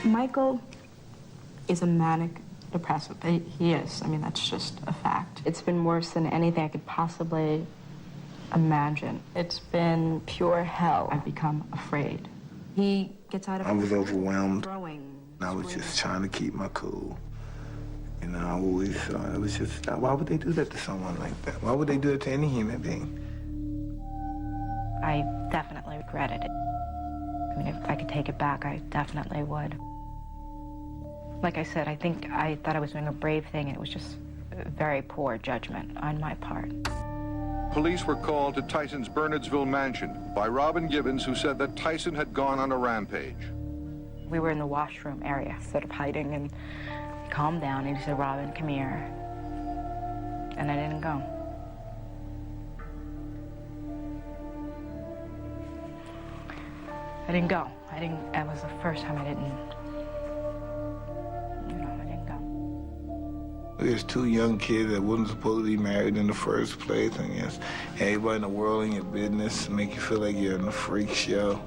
Michael is a manic depressive. He is. I mean, that's just a fact. It's been worse than anything I could possibly imagine. It's been pure hell. I've become afraid. He gets out of... I was overwhelmed. I was just trying to keep my cool. You know, I always thought it was just, why would they do that to someone like that? Why would they do it to any human being? I definitely regretted it. I mean, if I could take it back, I definitely would. Like I said, I think I thought I was doing a brave thing, and it was just very poor judgment on my part. Police were called to Tyson's Bernardsville mansion by Robin Givens, who said that Tyson had gone on a rampage. We were in the washroom area, sort of hiding, and he calmed down, and he said, Robin, come here. And I didn't go. I didn't go. That was the first time I didn't. There's two young kids that wasn't supposed to be married in the first place, and yes, everybody in the world in your business make you feel like you're in a freak show,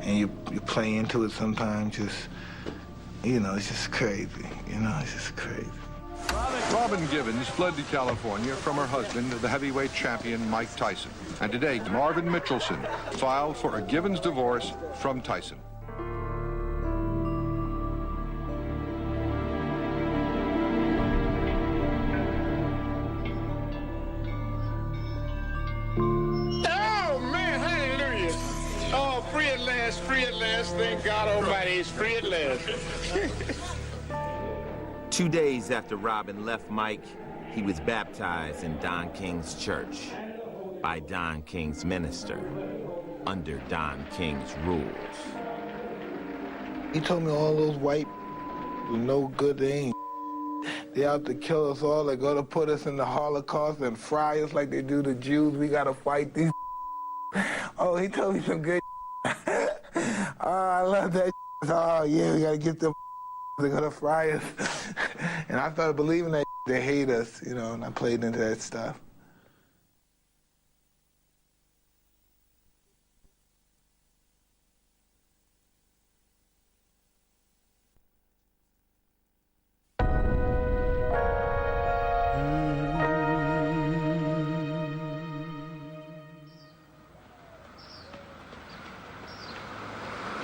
and you play into it sometimes. Just, you know, it's just crazy. You know, it's just crazy. Robin Givens fled to California from her husband, the heavyweight champion Mike Tyson. And today, Marvin Mitchelson filed for a Givens divorce from Tyson. Oh, man, hallelujah. Oh, free at last, free at last. yes, thank God Almighty, he's free at last. 2 days after Robin left Mike, he was baptized in Don King's church by Don King's minister, under Don King's rules. He told me all those white were no good, they ain't. They out to kill us all. They're gonna put us in the Holocaust and fry us like they do the Jews. We gotta fight these. Oh, he told me some good. Oh, I love that. Oh, yeah, we gotta get them. They're gonna fry us. And I started believing that they hate us, you know, and I played into that stuff.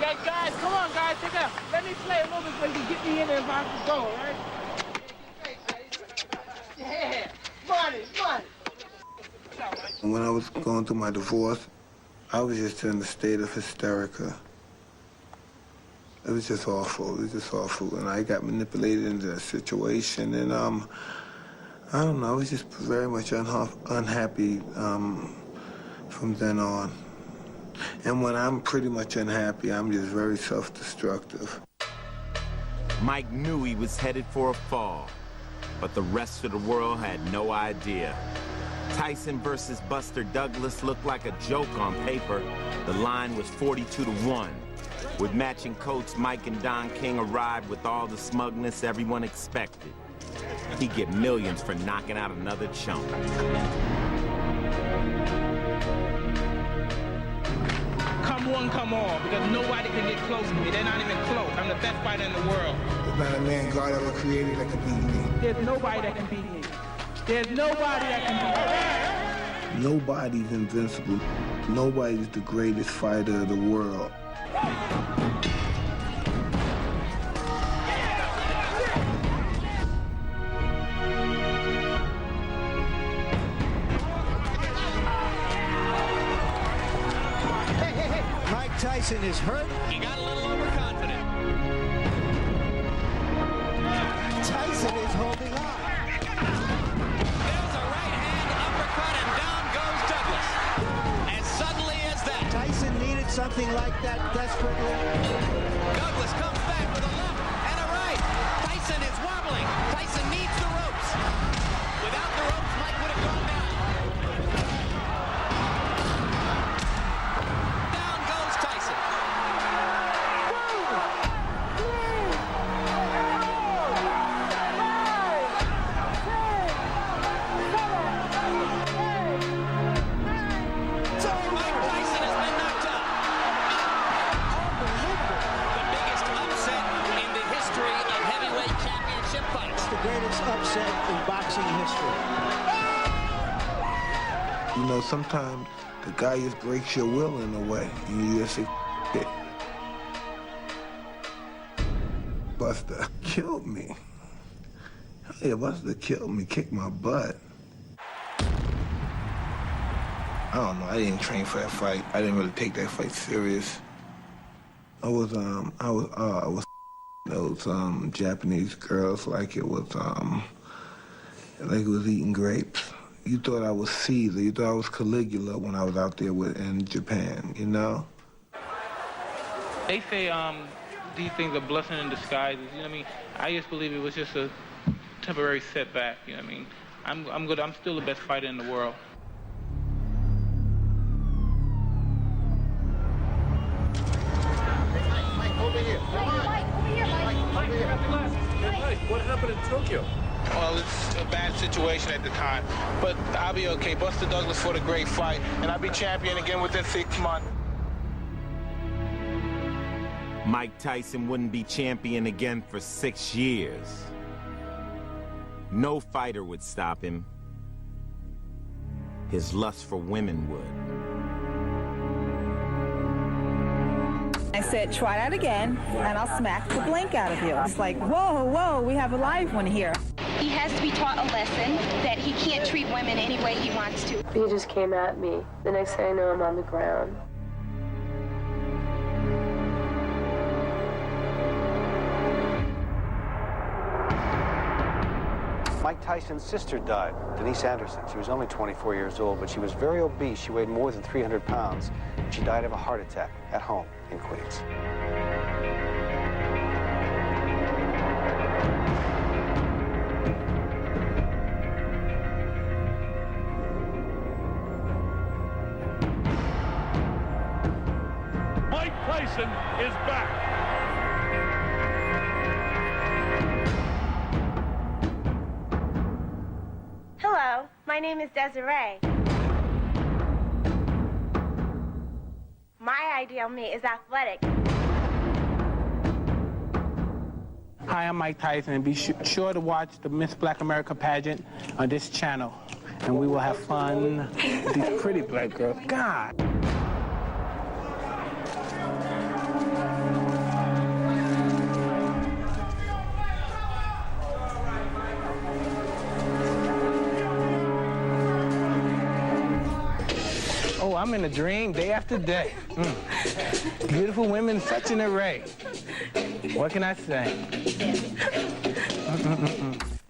Yeah, guys, come on, guys, take out. Let me play a little bit so you can get me in there if I can go, all right? Yeah, money. When I was going through my divorce, I was just in a state of hysterica. It was just awful. And I got manipulated into that situation. And I don't know, I was just very much unhappy from then on. And when I'm pretty much unhappy, I'm just very self-destructive. Mike knew he was headed for a fall, but the rest of the world had no idea. Tyson versus Buster Douglas looked like a joke on paper. The line was 42-1. With matching coats, Mike and Don King arrived with all the smugness everyone expected. He'd get millions for knocking out another chump. Come one, come all, because nobody can get close to me. They're not even close. I'm the best fighter in the world. There's not a man God ever created that can beat me. There's nobody that can beat me. There's nobody that can beat me. Nobody's invincible. Nobody's the greatest fighter of the world. Mike Tyson is hurt. He got a little overconfident. Tyson is holding on. There's a right hand uppercut and down goes Douglas. As suddenly as that. Tyson needed something like that desperately. Douglas comes back with a left and a right. Tyson is wobbling. Tyson needs the ropes. Without the ropes, Mike would have gone down. Down goes Tyson. Mike Tyson has been knocked out. The biggest upset in the history of heavyweight championship fights. The greatest upset in boxing history. You know, sometimes the guy just breaks your will in a way, and you just say, it. Buster killed me. Yeah, Buster killed me, kicked my butt. I don't know, I didn't train for that fight. I didn't really take that fight serious. I was those Japanese girls like it was eating grapes. You thought I was Caesar, you thought I was Caligula when I was out there in Japan, you know? They say these things are blessing in disguise. You know what I mean? I just believe it was just a temporary setback. You know what I mean? I'm good. I'm still the best fighter in the world. Mike, over here. What happened in Tokyo? Well, it's a bad situation at the time, but I'll be okay. Buster Douglas fought a great fight, and I'll be champion again within 6 months. Mike Tyson wouldn't be champion again for 6 years. No fighter would stop him. His lust for women would. I said, try that again, and I'll smack the blank out of you. It's like, whoa, we have a live one here. He has to be taught a lesson that he can't treat women any way he wants to. He just came at me. The next thing I know, I'm on the ground. Mike Tyson's sister died, Denise Anderson. She was only 24 years old, but she was very obese. She weighed more than 300 pounds. She died of a heart attack at home in Queens. Mike Tyson is back. Hello, my name is Desiree. My ideal mate is athletic. Hi, I'm Mike Tyson, and be sure to watch the Miss Black America pageant on this channel, and we will have fun with these pretty black girls. God. Oh, I'm in a dream day after day. Beautiful women, such an array. What can I say?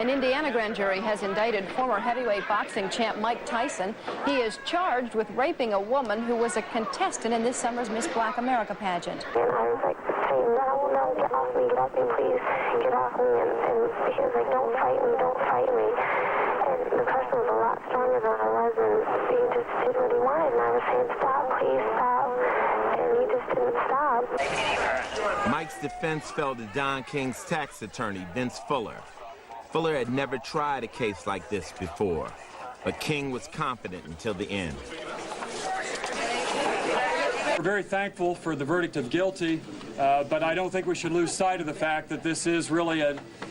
An Indiana grand jury has indicted former heavyweight boxing champ Mike Tyson. He is charged with raping a woman who was a contestant in this summer's Miss Black America pageant. And I was like saying, no, get off me, please, get off me. And he was like, don't fight me. And the person was a lot stronger than I was, and he just did what he wanted. And I was saying, stop, please, stop. And he just didn't stop. Mike's defense fell to Don King's tax attorney, Vince Fuller. Fuller had never tried a case like this before, but King was confident until the end. We're very thankful for the verdict of guilty, but I don't think we should lose sight of the fact that this is really,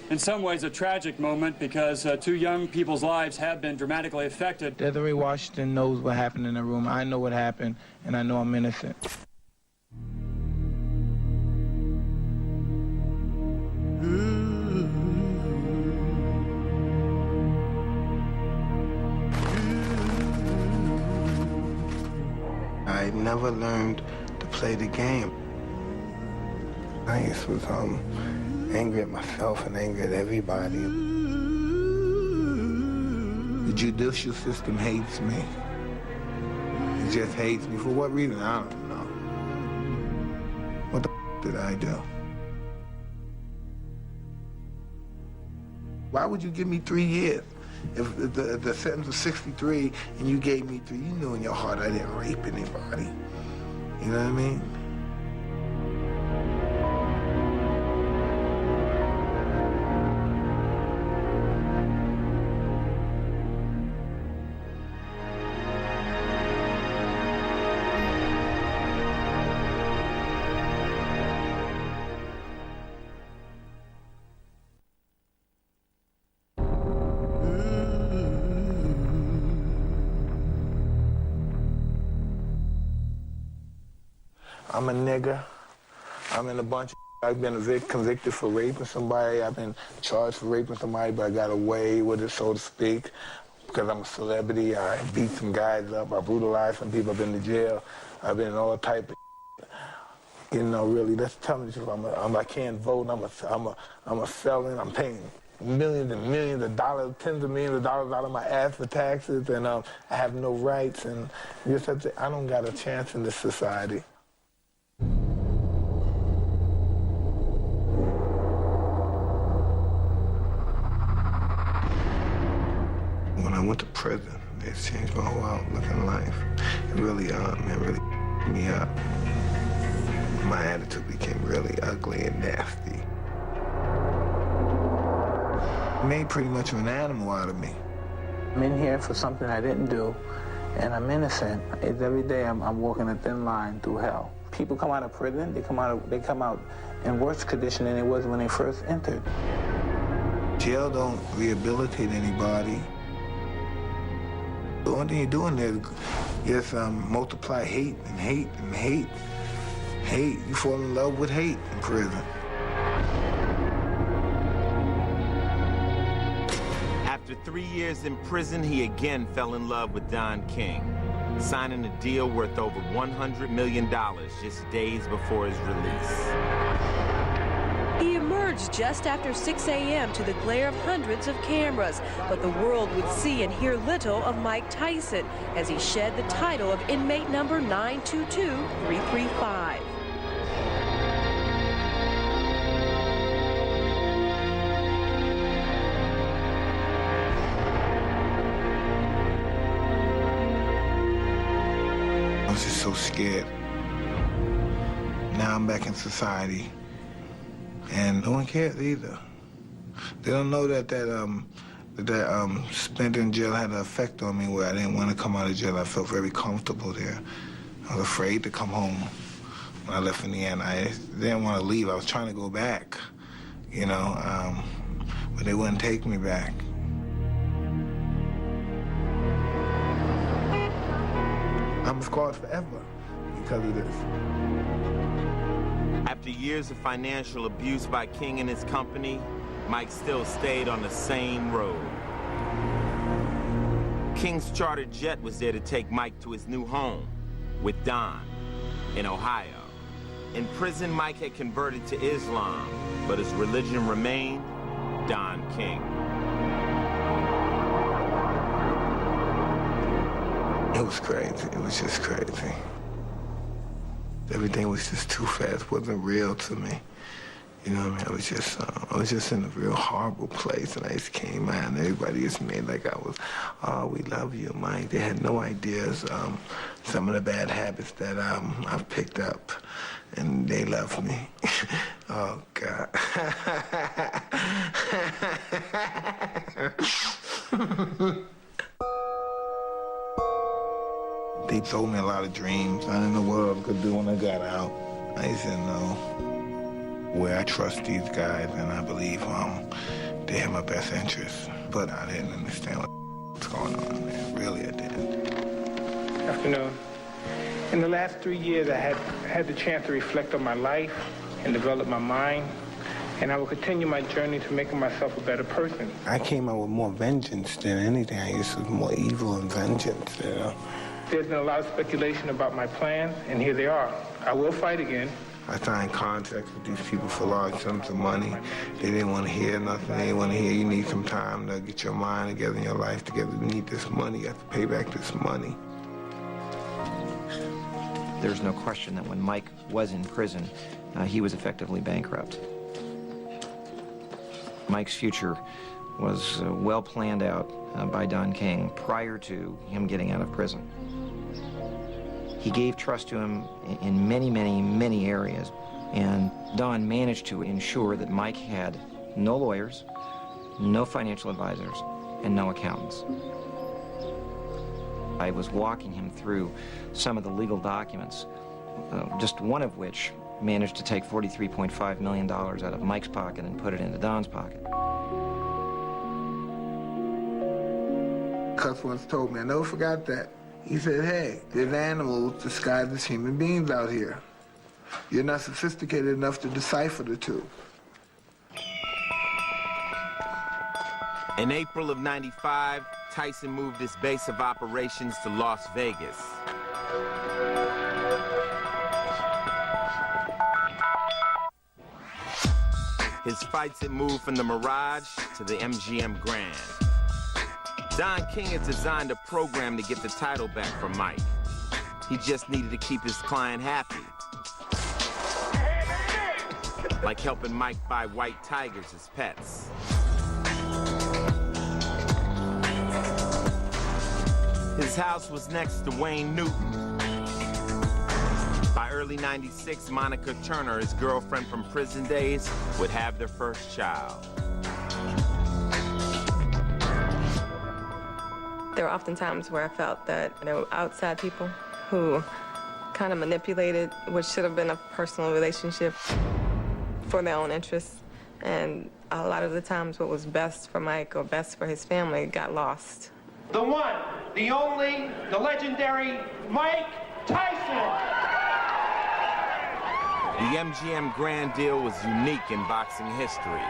in some ways, a tragic moment because two young people's lives have been dramatically affected. Desiree Washington knows what happened in the room. I know what happened, and I know I'm innocent. I never learned to play the game. I just was angry at myself and angry at everybody. The judicial system hates me. It just hates me. For what reason? I don't know. What the did I do? Why would you give me 3 years? If the sentence was 63 and you gave me 3, you knew in your heart I didn't rape anybody. You know what I mean? I'm a nigger. I'm in a bunch of I've been convicted for raping somebody. I've been charged for raping somebody, but I got away with it, so to speak, because I'm a celebrity. I beat some guys up. I brutalized some people. I've been to jail. I've been in all type of you know, really, that's telling the truth. I can't vote. I'm a felon. I'm paying millions and millions of dollars, tens of millions of dollars out of my ass for taxes, and I have no rights. And just have to, I don't got a chance in this society. When I went to prison, it changed my whole outlook in life. It really, me up. My attitude became really ugly and nasty. It made pretty much of an animal out of me. I'm in here for something I didn't do, and I'm innocent. It's every day I'm walking a thin line through hell. People come out of prison, they come out in worse condition than they was when they first entered. Jail don't rehabilitate anybody. The only thing you're doing there is multiply hate and hate and hate. Hate, you fall in love with hate in prison. After 3 years in prison, he again fell in love with Don King, signing a deal worth over $100 million just days before his release. He emerged emerged just after 6 a.m. to the glare of hundreds of cameras. But the world would see and hear little of Mike Tyson as he shed the title of inmate number 922335. I was just so scared. Now I'm back in society, and no one cares either. They don't know that spent in jail had an effect on me where I didn't want to come out of jail. I felt very comfortable there. I was afraid to come home when I left in the end. I didn't want to leave. I was trying to go back, you know, but they wouldn't take me back. I'm scarred forever because of this. After years of financial abuse by King and his company, Mike still stayed on the same road. King's chartered jet was there to take Mike to his new home with Don in Ohio. In prison, Mike had converted to Islam, but his religion remained Don King. It was crazy. It was just crazy. Everything was just too fast. It wasn't real to me. You know what I mean? I was just in a real horrible place, and I just came out, and everybody just made like I was, oh, we love you, Mike. They had no ideas some of the bad habits that I've picked up, and they love me. Oh, God. They told me a lot of dreams. I didn't know what I could do when I got out. I just didn't know where I trust these guys, and I believe they have my best interests. But I didn't understand what's going on, man. Really, I didn't. Afternoon. In the last 3 years, I had the chance to reflect on my life and develop my mind, and I will continue my journey to making myself a better person. I came out with more vengeance than anything. I used to more evil and vengeance, you know. There's been a lot of speculation about my plans, and here they are. I will fight again. I signed contracts with these people for large sums of money. They didn't want to hear nothing. They didn't want to hear you need some time to get your mind together and your life together. You need this money. You have to pay back this money. There's no question that when Mike was in prison, he was effectively bankrupt. Mike's future was well planned out by Don King prior to him getting out of prison. He gave trust to him in many, many, many areas, and Don managed to ensure that Mike had no lawyers, no financial advisors, and no accountants. I was walking him through some of the legal documents, just one of which managed to take $43.5 million out of Mike's pocket and put it into Don's pocket. Cus once told me, I never forgot that. He said, hey, there's animals disguised as human beings out here. You're not sophisticated enough to decipher the two. In April of '95, Tyson moved his base of operations to Las Vegas. His fights had moved from the Mirage to the MGM Grand. Don King had designed a program to get the title back from Mike. He just needed to keep his client happy. Like helping Mike buy white tigers as pets. His house was next to Wayne Newton. By early '96, Monica Turner, his girlfriend from prison days, would have their first child. There were often times where I felt that there were outside people who kind of manipulated what should have been a personal relationship for their own interests. And a lot of the times what was best for Mike or best for his family got lost. The one, the only, the legendary Mike Tyson! The MGM Grand deal was unique in boxing history.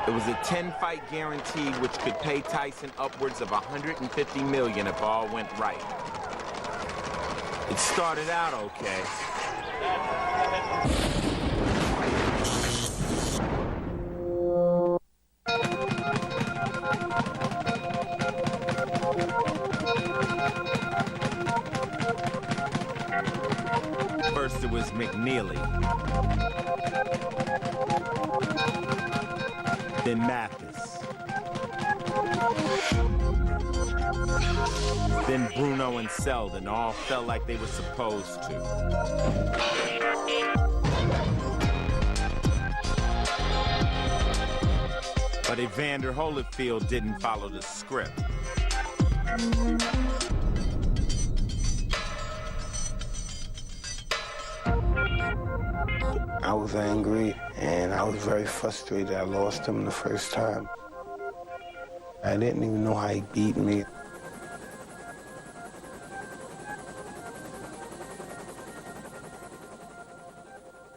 It was a 10-fight guarantee which could pay Tyson upwards of $150 million if all went right. It started out okay. Neely. Then Mathis. Then Bruno and Selden all felt like they were supposed to. But Evander Holyfield didn't follow the script. I was angry and I was very frustrated. I lost him the first time. I didn't even know how he beat me.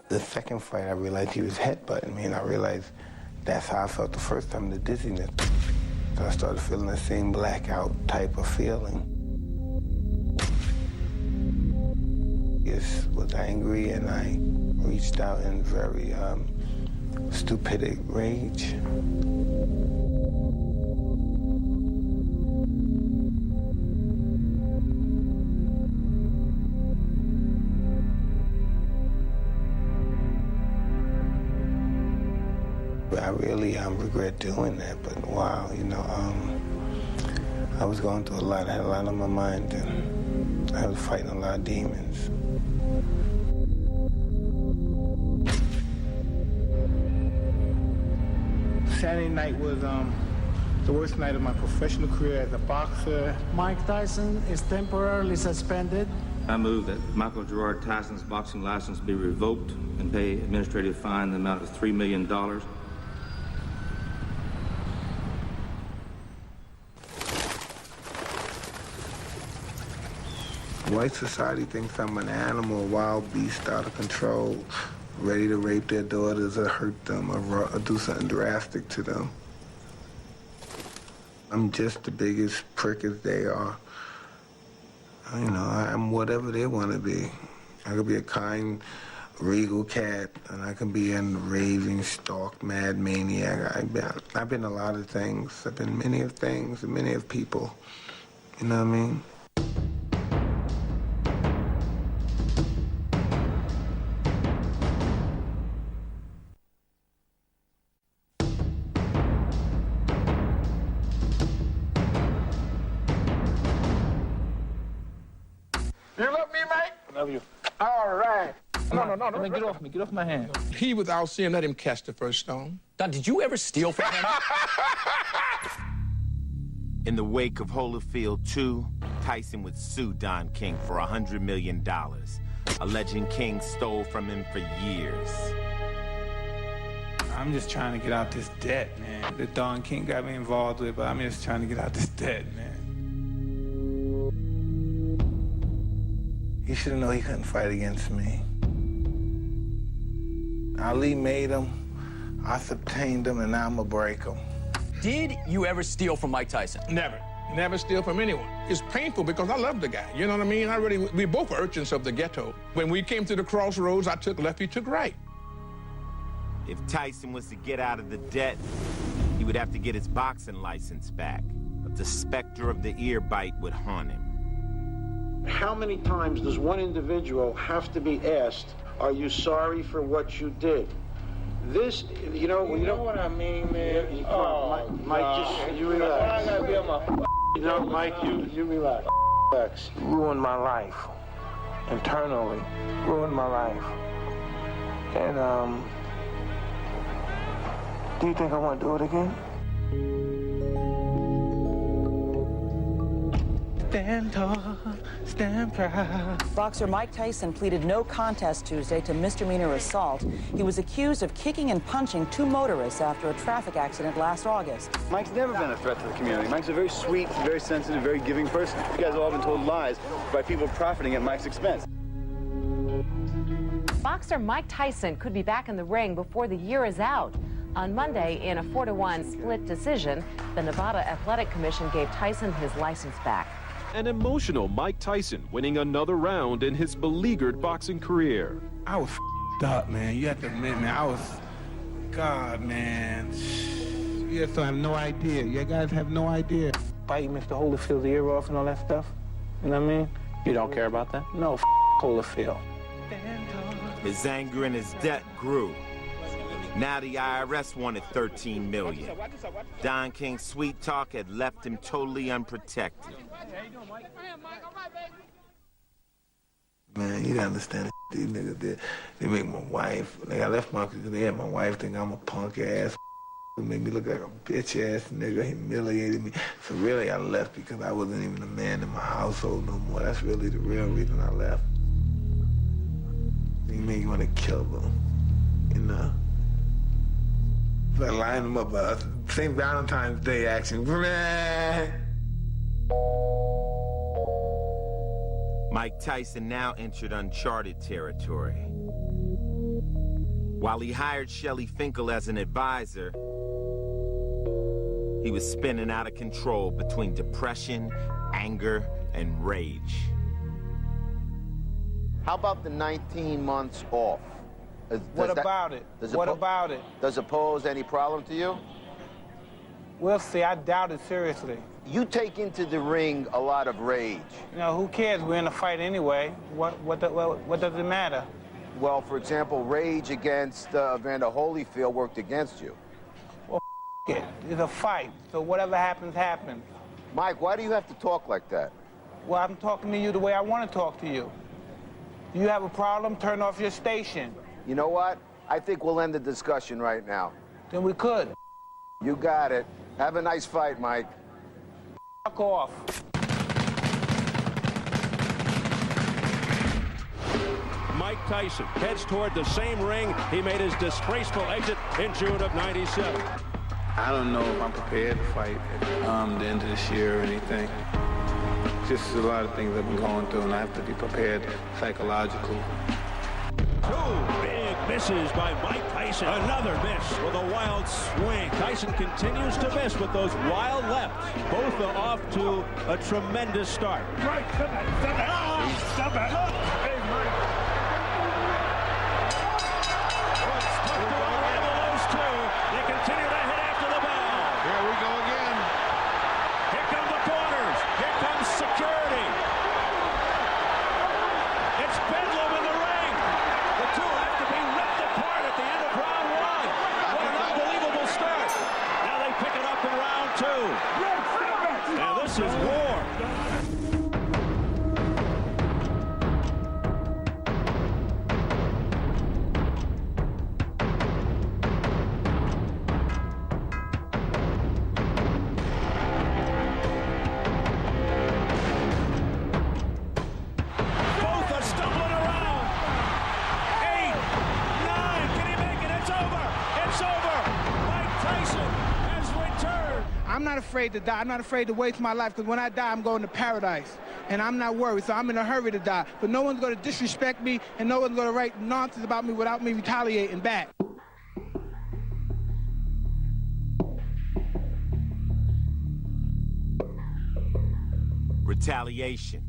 The second fight, I realized he was headbutting me, and I realized that's how I felt the first time, the dizziness. So I started feeling the same blackout type of feeling. I was angry, and I reached out in very stupid rage. I really regret doing that, but wow, you know, I was going through a lot. I had a lot on my mind, and I was fighting a lot of demons. Saturday night was the worst night of my professional career as a boxer. Mike Tyson is temporarily suspended. I move that Michael Gerard Tyson's boxing license be revoked and pay administrative fine in the amount of $3 million. White society thinks I'm an animal, a wild beast out of control, ready to rape their daughters or hurt them or do something drastic to them. I'm just the biggest prick as they are. You know, I'm whatever they want to be. I could be a kind, regal cat, and I can be a raving, stalk, mad maniac. I've been a lot of things. I've been many of things and many of people. You know what I mean? You love me, Mike? I love you. All right. No. Get off me. Get off my hand. He without sin, let him cast the first stone. Don, did you ever steal from him? In the wake of Holyfield 2, Tyson would sue Don King for $100 million, alleging King stole from him for years. I'm just trying to get out this debt, man. That Don King got me involved with, but I'm just trying to get out this debt, man. He should have known he couldn't fight against me. Ali made him, I subtained him, and now I'm gonna break him. Did you ever steal from Mike Tyson? Never. Never steal from anyone. It's painful because I love the guy. You know what I mean? We both were urchins of the ghetto. When we came to the crossroads, I took left, he took right. If Tyson was to get out of the debt, he would have to get his boxing license back. But the specter of the ear bite would haunt him. How many times does one individual have to be asked, are you sorry for what you did? This, you know what I mean, man? Mike, just, you relax. I gotta be on my You know, Mike, you relax. Relax. Ruined my life. Internally. Ruined my life. And, do you think I want to do it again? Stand tall, stand proud. Boxer Mike Tyson pleaded no contest Tuesday to misdemeanor assault. He was accused of kicking and punching two motorists after a traffic accident last August. Mike's never been a threat to the community. Mike's a very sweet, very sensitive, very giving person. You guys have all been told lies by people profiting at Mike's expense. Boxer Mike Tyson could be back in the ring before the year is out. On Monday, in a 4-1 split decision, the Nevada Athletic Commission gave Tyson his license back. An emotional Mike Tyson winning another round in his beleaguered boxing career. I was up, man. You have to admit, man, God, man. You guys don't have no idea. You guys have no idea. Fighting Mr. Holyfield's ear off and all that stuff. You know what I mean? You don't care about that? No, Holyfield. Stand tall, His anger and his debt grew. Now the IRS wanted $13 million. Don King's sweet talk had left him totally unprotected. Man, you gotta understand these niggas did. They make my wife, like I left my, they had my wife think I'm a punk ass. They made me look like a bitch ass nigga, humiliated me. So really I left because I wasn't even a man in my household no more. That's really the real reason I left. They make you wanna kill them, you know? So I lined them up, St. Valentine's Day action. Mike Tyson now entered uncharted territory. While he hired Shelley Finkel as an advisor, he was spinning out of control between depression, anger, and rage. How about the 19 months off? What about it? What about it? Does it pose any problem to you? We'll see. I doubt it seriously. You take into the ring a lot of rage. You know, who cares? We're in a fight anyway. What does it matter? Well, for example, rage against Evander Holyfield worked against you. Well, it. It's a fight, so whatever happens, happens. Mike, why do you have to talk like that? Well, I'm talking to you the way I want to talk to you. You have a problem, turn off your station. You know what? I think we'll end the discussion right now. Then we could. You got it. Have a nice fight, Mike. Fuck off. Mike Tyson heads toward the same ring he made his disgraceful exit in June of '97. I don't know if I'm prepared to fight at the end of this year or anything. Just a lot of things I've been going through, and I have to be prepared psychologically. Two big misses by Mike Tyson. Another miss with a wild swing. Tyson continues to miss with those wild lefts. Both are off to a tremendous start. Right, step back. Step back. Hey, Mike. Those two, they continue to hit after the bell. Here we go again. Here come the corners. Here comes security. It's bedlam in the ring. The two have to be ripped apart at the end of round one. What an unbelievable start. Now they pick it up in round two. Now this is war. I'm not afraid to die. I'm not afraid to waste my life, because when I die, I'm going to paradise. And I'm not worried, so I'm in a hurry to die. But no one's going to disrespect me, and no one's going to write nonsense about me without me retaliating back. Retaliation.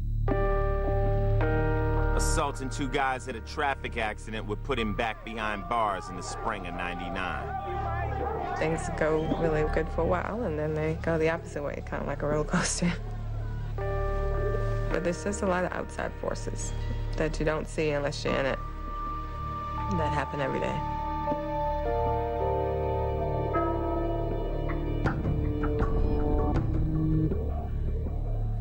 Assaulting two guys at a traffic accident would put him back behind bars in the spring of '99. Things go really good for a while, and then they go the opposite way, kind of like a roller coaster. But there's just a lot of outside forces that you don't see unless you're in it, that happen every day.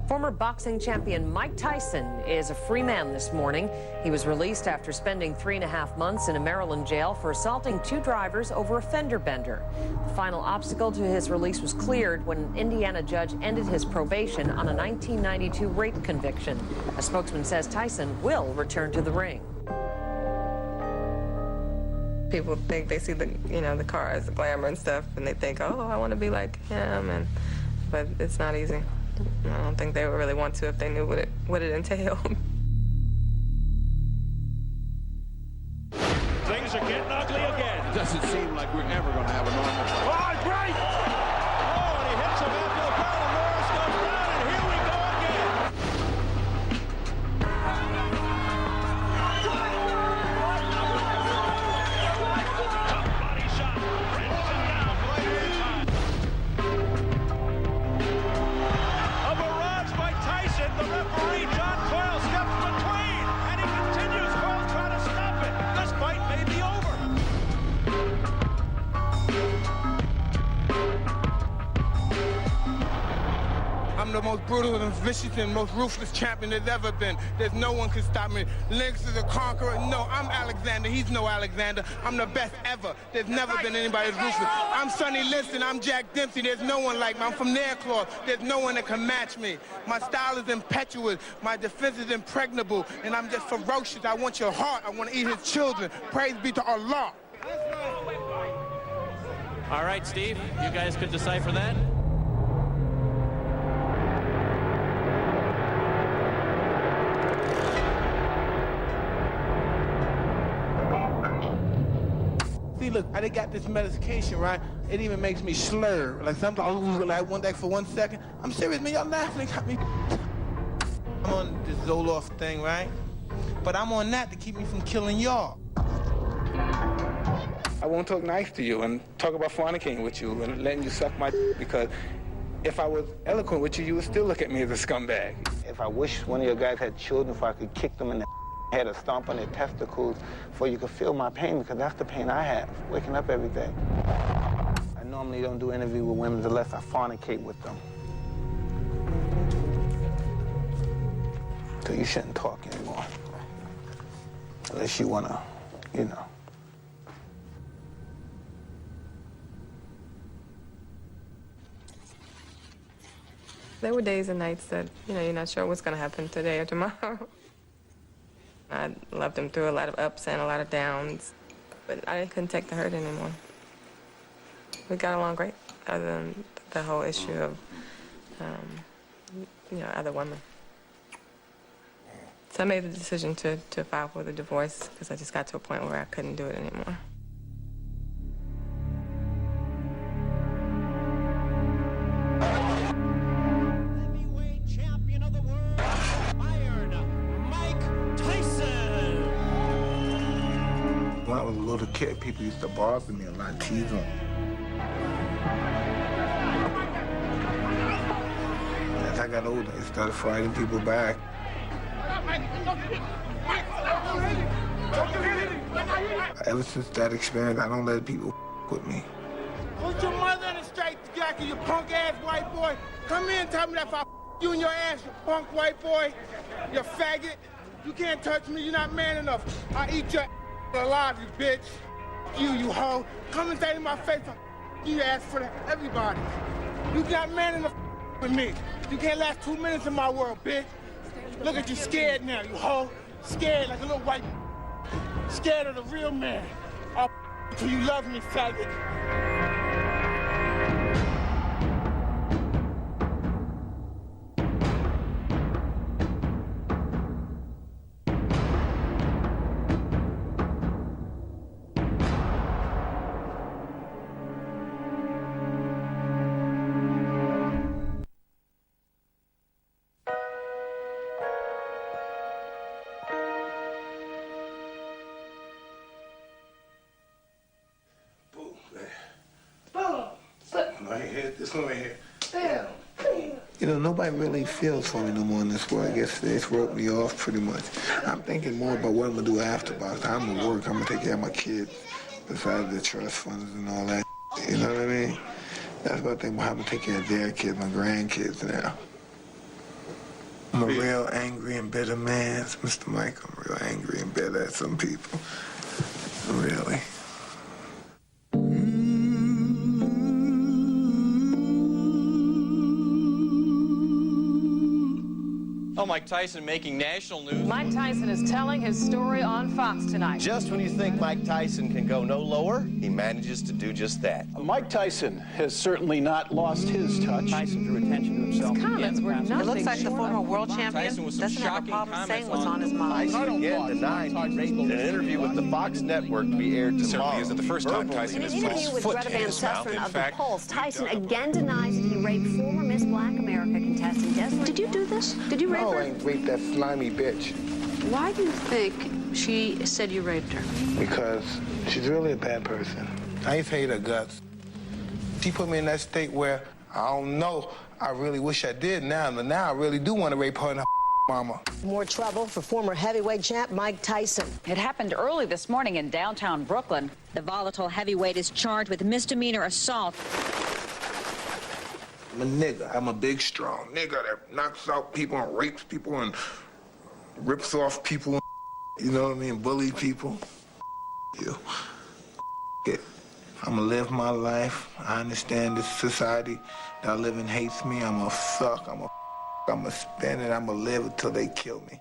Former boxing champion Mike Tyson is a free man this morning. He was released after spending 3.5 months in a Maryland jail for assaulting two drivers over a fender bender. The final obstacle to his release was cleared when an Indiana judge ended his probation on a 1992 rape conviction. A spokesman says Tyson will return to the ring. People think they see the cars, the glamour and stuff, and they think, oh, I want to be like him, but it's not easy. I don't think they would really want to if they knew what it entailed. Things are getting ugly again. Doesn't seem like we're ever going to have a normal fight. Oh, right! Oh, and he hits him after the bell, and Norris goes down, and here we go again. Tough body shot, brings him down for the third time. A barrage by Tyson. The referee, John Coyle, steps between, and he continues. Coyle trying to stop it. This I'm the most brutal and vicious and most ruthless champion there's ever been. There's no one can stop me. Lennox is a conqueror. No, I'm Alexander. He's no Alexander. I'm the best ever. There's never been anybody as ruthless. I'm Sonny Liston. I'm Jack Dempsey. There's no one like me. I'm from Nairclaw. There's no one that can match me. My style is impetuous. My defense is impregnable. And I'm just ferocious. I want your heart. I want to eat his children. Praise be to Allah. All right, Steve, you guys could decipher that. See, look, I done got this medication, right? It even makes me slur. Like sometimes, like one day for 1 second. I'm serious, man. Y'all laughing. It got me. I'm on this Zoloft thing, right? But I'm on that to keep me from killing y'all. I won't talk nice to you and talk about fornicating with you and letting you suck my because if I was eloquent with you, you would still look at me as a scumbag. If I wish one of your guys had children, if I could kick them in the head or stomp on their testicles, so you could feel my pain, because that's the pain I have, waking up every day. I normally don't do interviews with women unless I fornicate with them. So you shouldn't talk anymore. Unless you want to, you know. There were days and nights that, you're not sure what's going to happen today or tomorrow. I loved him through a lot of ups and a lot of downs, but I couldn't take the hurt anymore. We got along great, other than the whole issue of, other women. So I made the decision to file for the divorce because I just got to a point where I couldn't do it anymore. Heavyweight champion of the world, Iron Mike Tyson. When I was a little kid, people used to bother me a lot, tease them. As I got older, I started fighting people back. Ever since that experience, I don't let people with me. Put your mother in a straight jacket, you punk-ass white boy. Come in and tell me that if I you in your ass, you punk white boy, you faggot. You can't touch me, you're not man enough. I'll eat your alive, you bitch. You hoe. Come and say to my face, I'll your ass for everybody. You got man enough with me. You can't last 2 minutes in my world, bitch. Look at you scared now, you hoe. Scared like a little white. Scared of the real man. I'll till you love me, faggot. This one right here. You know, nobody really feels for me no more in this world. I guess it's wrote me off pretty much. I'm thinking more about what I'm gonna do after boxing. I'm gonna work. I'm gonna take care of my kids, besides the trust funds and all that. You know what I mean? That's what I think about how I'm gonna take care of their kids, my grandkids now. I'm a real angry and bitter man, Mr. Mike. I'm real angry and bitter at some people. Really. Oh, Mike Tyson making national news. Mike Tyson is telling his story on Fox tonight. Just when you think Mike Tyson can go no lower, he manages to do just that. Mike Tyson has certainly not lost his touch. Tyson drew attention to himself. His comments were nothing. It looks like the former world Tyson champion with some doesn't have a shocking problem saying comments what's on his mind. Tyson again denied he raped in an interview with the Fox Network to be aired tomorrow. Certainly isn't the first time Tyson has In an put interview his with foot Greta in Van his mouth. Susteren In of The fact, Pulse, Tyson again denies that he raped former Miss Black America contestant Desiree. Did you do this? Did you rape her? No, I ain't raped that slimy bitch. Why do you think she said you raped her? Because she's really a bad person. I ain't hate her guts. She put me in that state where I don't know. I really wish I did now, but now I really do want to rape her and her mama. More trouble for former heavyweight champ Mike Tyson. It happened early this morning in downtown Brooklyn. The volatile heavyweight is charged with misdemeanor assault. I'm a nigga. I'm a big, strong nigga that knocks out people and rapes people and rips off people, you know what I mean, bully people. You. I'm gonna live my life. I understand this society that I live in hates me. I'm gonna suck. I'm gonna spend it. I'm gonna live until they kill me.